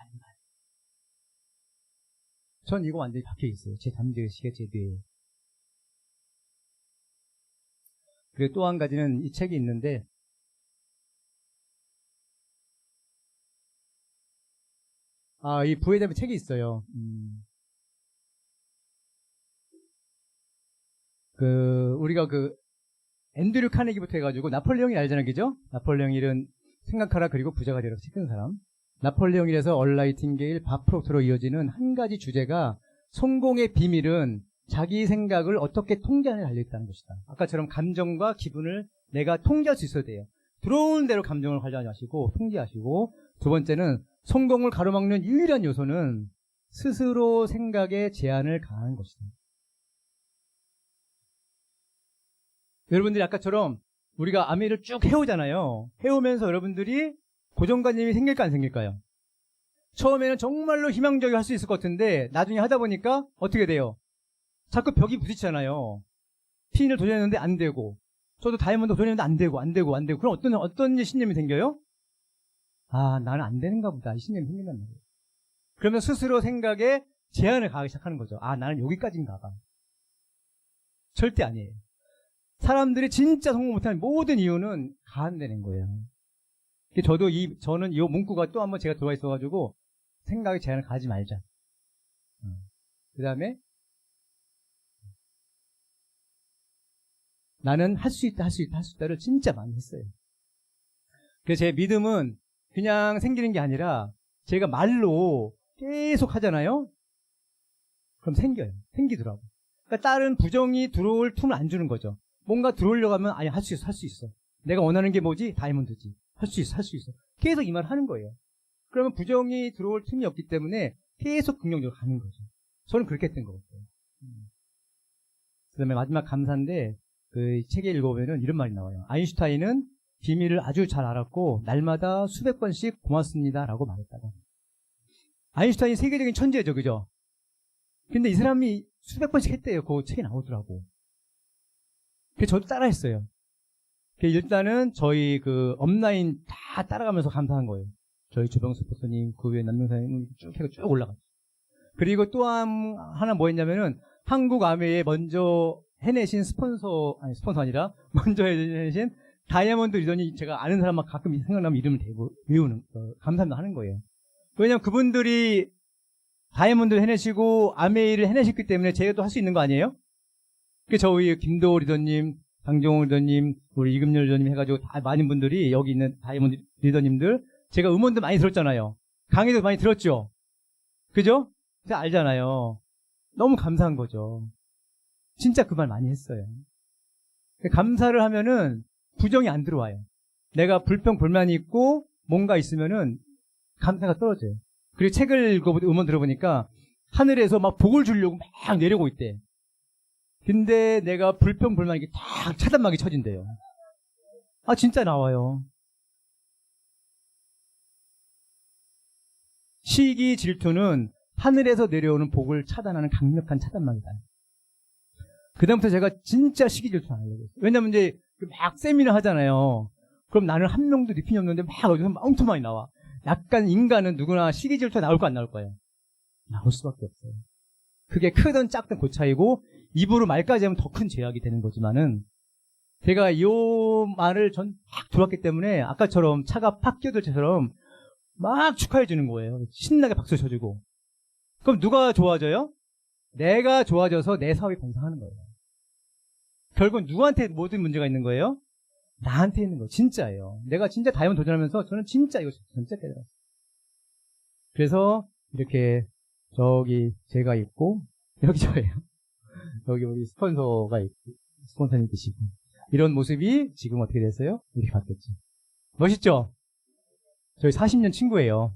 전 이거 완전히 박혀 있어요. 제 잠재의식에, 제 뇌에. 그리고 또 한 가지는 이 책이 있는데, 이 부에 대한 책이 있어요. 우리가 앤드류 카네기부터 해가지고 나폴레옹이 알잖아요, 그죠? 나폴레옹 일은 생각하라 그리고 부자가 되라 책 쓴 사람. 나폴레옹 일에서 얼라이팅게일, 밥 프록트로 이어지는 한 가지 주제가 성공의 비밀은 자기 생각을 어떻게 통제하느냐에 달려있다는 것이다. 아까처럼 감정과 기분을 내가 통제할 수 있어야 돼요. 들어오는 대로 감정을 관리하시고 통제하시고, 두 번째는 성공을 가로막는 유일한 요소는 스스로 생각에 제한을 가하는 것이다. 여러분들이 아까처럼 우리가 아미를 쭉 해오잖아요. 해오면서 여러분들이 고정관념이 생길까 안 생길까요? 처음에는 정말로 희망적이 할 수 있을 것 같은데 나중에 하다 보니까 어떻게 돼요? 자꾸 벽이 부딪히잖아요. 피인을 도전했는데 안 되고, 저도 다이아몬드 도전했는데 안 되고. 그럼 어떤 신념이 생겨요? 나는 안 되는가 보다. 이 신념이 생긴단 말이에요. 그러면 스스로 생각에 제한을 가하기 시작하는 거죠. 나는 여기까지인가 봐. 절대 아니에요. 사람들이 진짜 성공 못하는 모든 이유는 가한되는 거예요. 저는 이 문구가 또 한번 제가 들어와 있어가지고 생각의 제한을 가지 말자. 그 다음에 나는 할 수 있다, 할 수 있다, 할 수 있다를 진짜 많이 했어요. 그래서 제 믿음은 그냥 생기는 게 아니라 제가 말로 계속 하잖아요. 그럼 생겨요. 생기더라고. 그러니까 다른 부정이 들어올 틈을 안 주는 거죠. 뭔가 들어오려고 하면 아니 할 수 있어, 할 수 있어. 내가 원하는 게 뭐지? 다이아몬드지. 할 수 있어, 할 수 있어. 계속 이 말을 하는 거예요. 그러면 부정이 들어올 틈이 없기 때문에 계속 긍정적으로 가는 거죠. 저는 그렇게 했던 것 같아요. 그 다음에 마지막 감사인데 그 책에 읽어보면 이런 말이 나와요. 아인슈타인은 비밀을 아주 잘 알았고 날마다 수백 번씩 고맙습니다 라고 말했다가. 아인슈타인이 세계적인 천재죠, 그죠? 근데 이 사람이 수백 번씩 했대요. 그 책에 나오더라고. 그래서 저도 따라했어요. 일단은 저희 그 업라인 다 따라가면서 감사한 거예요. 저희 조병수 포스님, 그 외에 남명사님 쭉 해서 쭉 올라갔죠. 그리고 또 하나 뭐 했냐면은 한국 아메에 먼저 해내신 스폰서 아니라 먼저 해내신 다이아몬드 리더니 제가 아는 사람만 가끔 생각나면 이름을 대고 외우는 감사합니다 하는 거예요. 왜냐면 그분들이 다이아몬드를 해내시고 아메이를 해내셨기 때문에 제가 또 할 수 있는 거 아니에요? 저희 김도호 리더님, 강정호 리더님, 우리 이금열 리더님 해가지고 다 많은 분들이 여기 있는 다이아몬드 리더님들 제가 음원도 많이 들었잖아요. 강의도 많이 들었죠. 그죠? 그래서 알잖아요. 너무 감사한 거죠. 진짜 그 말 많이 했어요. 감사를 하면은 부정이 안 들어와요. 내가 불평 불만이 있고 뭔가 있으면은 감사가 떨어져요. 그리고 책을 읽어보고 음원 들어보니까 하늘에서 막 복을 주려고 막 내려오고 있대. 근데 내가 불평 불만이 이렇게 딱 차단막이 쳐진대요. 아 진짜 나와요. 시기 질투는 하늘에서 내려오는 복을 차단하는 강력한 차단막이다. 그 다음부터 제가 진짜 시기 질투 안 하려고 했어요. 왜냐면 이제 막 세미나 하잖아요. 그럼 나는 한 명도 리핀이 없는데 막 어디서 엄청 많이 나와. 약간 인간은 누구나 시기 질투가 나올 거 안 나올 거예요. 나올 수밖에 없어요. 그게 크든 작든 그 차이고 입으로 말까지 하면 더 큰 죄악이 되는 거지만은 제가 이 말을 전 막 들어왔기 때문에 아까처럼 차가 팍 끼어들 때처럼 막 축하해 주는 거예요. 신나게 박수 쳐주고. 그럼 누가 좋아져요? 내가 좋아져서 내 사업이 번성하는 거예요. 결국은 누구한테 모든 문제가 있는 거예요? 나한테 있는 거예요. 진짜예요. 내가 진짜 다이아몬드 도전하면서 저는 진짜 이거 진짜 깨달았어요. 그래서 이렇게 저기 제가 있고 여기 저예요. 여기 우리 스폰서가 있고 스폰서님 계시고 이런 모습이 지금 어떻게 됐어요? 이렇게 바뀌었죠. 멋있죠? 저희 40년 친구예요.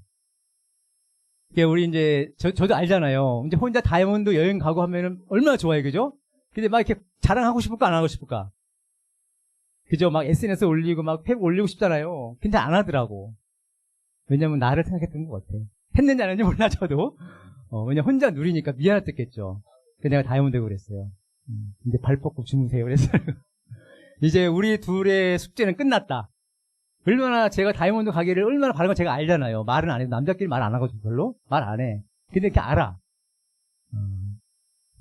우리 이제 저도 알잖아요. 이제 혼자 다이아몬드 여행 가고 하면은 얼마나 좋아요, 그죠? 근데 막 이렇게 자랑하고 싶을까 안 하고 싶을까? 그죠? 막 SNS 올리고 막 팩 올리고 싶잖아요. 근데 안 하더라고. 왜냐면 나를 생각했던 것 같아. 했는지 안 했는지 몰라 저도. 왜냐 혼자 누리니까 미안했겠죠. 그래서 내가 다이아몬드 되고 그랬어요. 이제 발 뻗고 주무세요. 그랬어요. 이제 우리 둘의 숙제는 끝났다. 얼마나 제가 다이아몬드 가기를 얼마나 바라는 건 제가 알잖아요. 말은 안 해도 남자끼리 말 안 하거든요. 별로 말 안 해. 근데 이렇게 알아.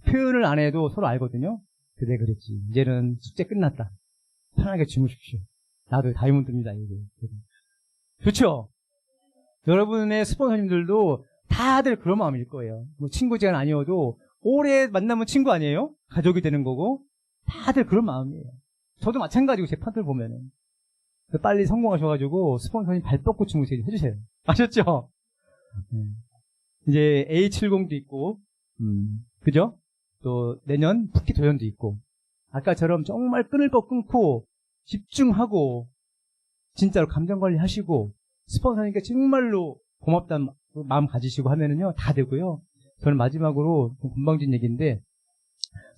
표현을 안 해도 서로 알거든요. 그래 그랬지. 이제는 숙제 끝났다. 편하게 주무십시오. 나도 다이아몬드입니다. 이게. 좋죠? 여러분의 스폰서님들도 다들 그런 마음일 거예요. 뭐 친구지간 아니어도 오래 만나면 친구 아니에요? 가족이 되는 거고 다들 그런 마음이에요. 저도 마찬가지고 제 판들 보면은 빨리 성공하셔가지고 스폰서님 발 뻗고 주무세요 해주세요. 아셨죠? 이제 A70도 있고 그죠? 또 내년 푸키 도전도 있고 아까처럼 정말 끊을 거 끊고 집중하고 진짜로 감정관리 하시고 스폰서님께 정말로 고맙다는 마음 가지시고 하면은요 다 되고요. 저는 마지막으로 좀 건방진 얘기인데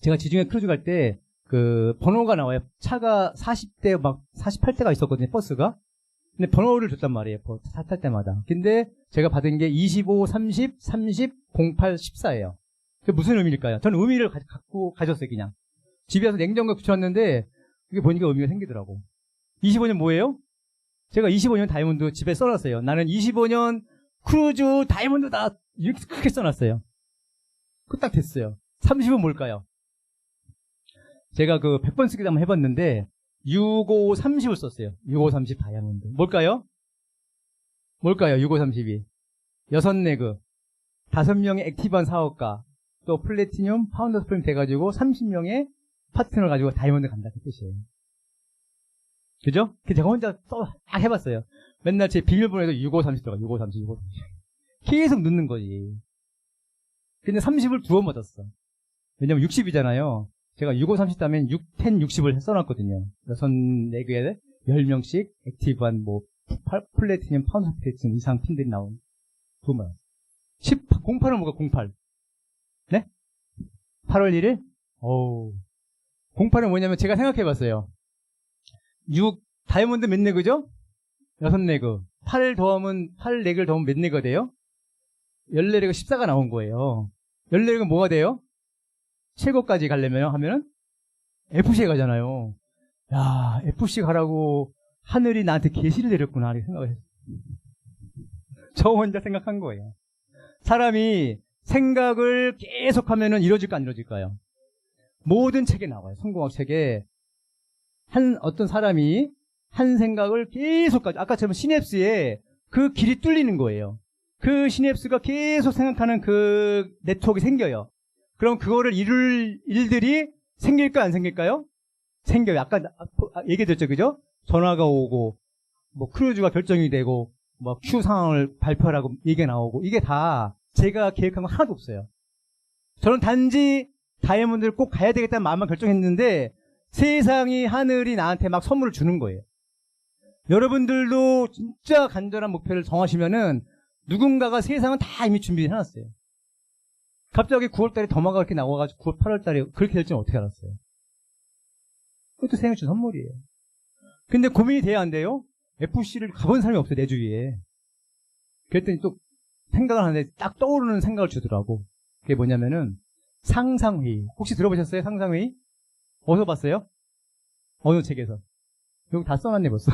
제가 지중해 크루즈 갈 때 그 번호가 나와요. 차가 40대 막 48대가 있었거든요. 버스가. 근데 번호를 줬단 말이에요. 차 탈 때마다. 근데 제가 받은 게 25, 30, 30, 08, 14예요. 그게 무슨 의미일까요? 저는 의미를 갖고 가졌어요. 그냥. 집에 와서 냉장고에 붙여놨는데 이게 보니까 의미가 생기더라고. 25년 뭐예요? 제가 25년 다이아몬드 집에 써놨어요. 나는 25년 크루즈 다이아몬드다. 이렇게 크게 써놨어요. 그 딱 됐어요. 30은 뭘까요? 제가 그 100번 쓰기도 한번 해봤는데 6530을 썼어요. 6530 다이아몬드. 뭘까요? 6530이 6레그 5명의 액티브한 사업가 또 플래티늄 파운더 스프링 돼가지고 30명의 파트너를 가지고 다이아몬드 간다 그 뜻이에요. 그죠? 제가 혼자 또 딱 해봤어요. 맨날 제 비밀번호에도 6530 들어가 6530 계속 넣는 거지. 근데 30을 2번 맞았어. 왜냐면 60이잖아요. 제가 6530 따면 10, 60을 써놨거든요. 6개에 10명씩 액티브한 뭐 플래티늄 파운드 스프링 이상 팀들이 나온 2번 맞았어. 08은 뭐가 08? 네? 8월 1일? 어우. 08은 뭐냐면 제가 생각해봤어요. 6, 다이아몬드 몇 레그죠? 6레그. 8레그를 더하면 몇 레그가 돼요? 14레그 14가 나온 거예요. 14레그 뭐가 돼요? 최고까지 가려면 하면은 FC에 가잖아요. 야, FC 가라고 하늘이 나한테 계시를 내렸구나. 이렇게 생각을 했어요. 저 혼자 생각한 거예요. 사람이 생각을 계속 하면은 이루어질까 안 이루어질까요? 모든 책에 나와요. 성공학 책에 어떤 사람이 한 생각을 계속 가지고 아까처럼 시냅스에 그 길이 뚫리는 거예요. 그 시냅스가 계속 생각하는 그 네트워크가 생겨요. 그럼 그거를 이룰 일들이 생길까 안 생길까요? 생겨요. 아까 얘기했죠, 그죠? 전화가 오고 뭐 크루즈가 결정이 되고 뭐 큐 상황을 발표하라고 얘기가 나오고 이게 다 제가 계획한 거 하나도 없어요. 저는 단지 다이아몬드를 꼭 가야 되겠다는 마음만 결정했는데 세상이 하늘이 나한테 막 선물을 주는 거예요. 여러분들도 진짜 간절한 목표를 정하시면은 누군가가 세상은 다 이미 준비해놨어요. 갑자기 9월달에 더마가 이렇게 나와가지고 9월, 8월달에 그렇게 될지는 어떻게 알았어요? 그것도 세상이 준 선물이에요. 근데 고민이 돼야 안 돼요? FC를 가본 사람이 없어요, 내 주위에. 그랬더니 또 생각을 하는데 딱 떠오르는 생각을 주더라고. 그게 뭐냐면은 상상회의. 혹시 들어보셨어요? 상상회의? 어디서 봤어요? 어느 책에서? 여기 다 써놨네 벌써.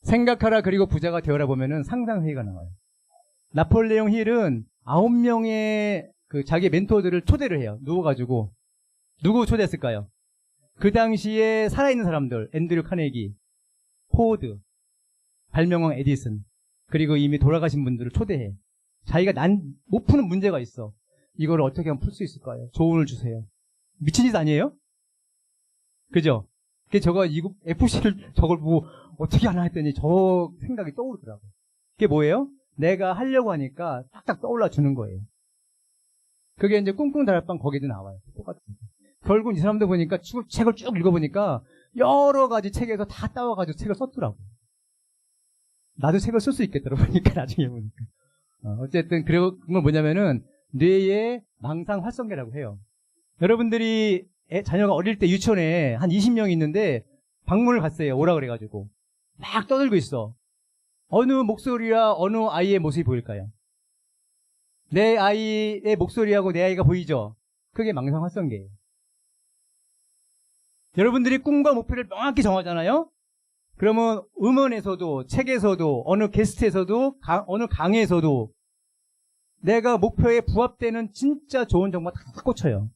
생각하라 그리고 부자가 되어라 보면은 상상회의가 나와요. 나폴레옹 힐은 9명의 그 자기 멘토들을 초대를 해요. 누워가지고. 누구 초대했을까요? 그 당시에 살아있는 사람들, 앤드류 카네기, 포드, 발명왕 에디슨, 그리고 이미 돌아가신 분들을 초대해. 자기가 못 푸는 문제가 있어. 이걸 어떻게 하면 풀 수 있을까요? 조언을 주세요. 미친 짓 아니에요? 그죠? 저거 FC를 저걸 보고 어떻게 하나 했더니 저 생각이 떠오르더라고요. 그게 뭐예요? 내가 하려고 하니까 딱딱 떠올라 주는 거예요. 그게 이제 꿍꿍 다락방 거기도 나와요. 똑같은. 결국 이 사람들 보니까 책을 쭉 읽어보니까 여러 가지 책에서 다 따와가지고 책을 썼더라고요. 나도 책을 쓸 수 있겠더라고요. 보니까 나중에 보니까. 어쨌든 그건 뭐냐면은 뇌의 망상 활성계라고 해요. 여러분들이 자녀가 어릴 때 유치원에 한 20명이 있는데 방문을 갔어요. 오라 그래가지고. 막 떠들고 있어. 어느 목소리와 어느 아이의 모습이 보일까요? 내 아이의 목소리하고 내 아이가 보이죠? 그게 망상 활성계예요. 여러분들이 꿈과 목표를 명확히 정하잖아요? 그러면 음원에서도 책에서도 어느 게스트에서도 어느 강의에서도 내가 목표에 부합되는 진짜 좋은 정보가 다 꽂혀요.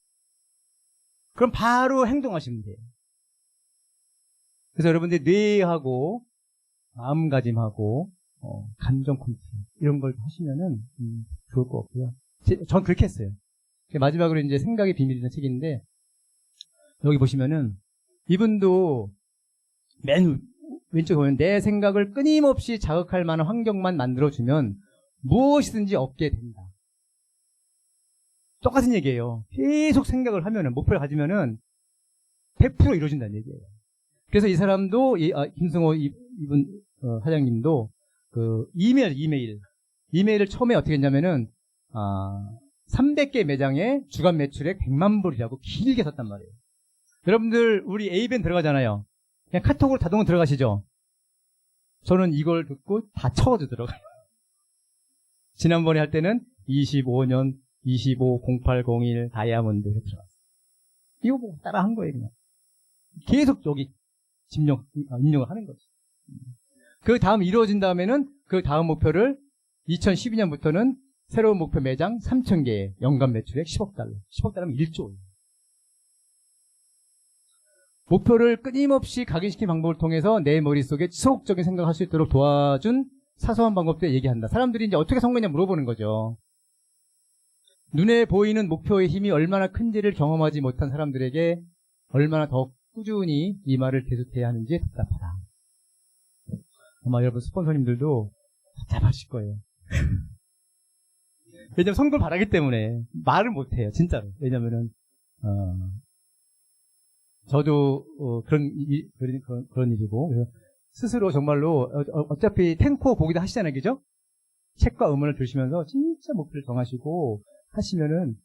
그럼 바로 행동하시면 돼요. 그래서 여러분들이 뇌하고 마음가짐하고 감정 컨트롤 이런 걸 하시면은 좋을 것 같고요. 전 그렇게 했어요. 마지막으로 이제 생각의 비밀이라는 책인데 여기 보시면은 이분도 맨 왼쪽에 보면 내 생각을 끊임없이 자극할 만한 환경만 만들어주면 무엇이든지 얻게 된다. 똑같은 얘기예요. 계속 생각을 하면은 목표를 가지면은 100% 이루어진다는 얘기예요. 그래서 이 사람도 김승호 이분 사장님도 그 이메일을 처음에 어떻게 했냐면은 300개 매장에 주간 매출액 100만 불이라고 길게 썼단 말이에요. 여러분들 우리 A밴 들어가잖아요. 그냥 카톡으로 자동으로 들어가시죠. 저는 이걸 듣고 다 쳐가지고 들어가요. 지난번에 할 때는 25년 250801 다이아몬드 들어갔어요. 이거 보고 따라 한 거예요, 그냥. 계속 여기 입력을 하는 거지. 그 다음 이루어진 다음에는 그 다음 목표를 2012년부터는 새로운 목표 매장 3,000개에 연간 매출액 10억 달러. 10억 달러면 1조. 목표를 끊임없이 각인시킨 방법을 통해서 내 머릿속에 지속적인 생각을 할 수 있도록 도와준 사소한 방법들 얘기한다. 사람들이 이제 어떻게 성공했냐 물어보는 거죠. 눈에 보이는 목표의 힘이 얼마나 큰지를 경험하지 못한 사람들에게 얼마나 더 꾸준히 이 말을 계속해야 하는지 답답하다. 아마 여러분 스폰서님들도 답답하실 거예요. 왜냐면 성공을 바라기 때문에 말을 못해요. 진짜로. 왜냐면은 저도 그런 일이고 그래서 스스로 정말로 어차피 탱코 보기도 하시잖아요. 그죠? 책과 음원을 들으시면서 진짜 목표를 정하시고 하시면은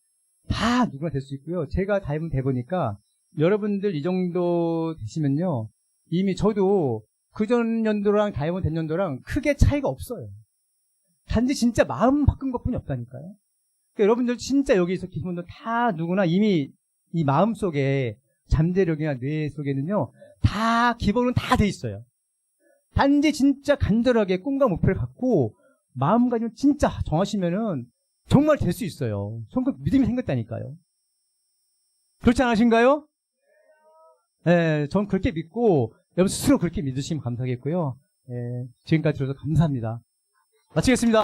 다 누구나 될 수 있고요. 제가 다이브 돼보니까 여러분들 이 정도 되시면요. 이미 저도 그전 연도랑 다이브 된 연도랑 크게 차이가 없어요. 단지 진짜 마음 바꾼 것뿐이 없다니까요. 그러니까 여러분들 진짜 여기서 계신 분들 다 누구나 이미 이 마음 속에 잠재력이나 뇌 속에는요. 다 기본은 다 돼 있어요. 단지 진짜 간절하게 꿈과 목표를 갖고 마음가짐을 진짜 정하시면은 정말 될 수 있어요. 믿음이 생겼다니까요. 그렇지 않으신가요? 네, 전 그렇게 믿고 여러분 스스로 그렇게 믿으시면 감사하겠고요. 지금까지 들어서 감사합니다. 마치겠습니다.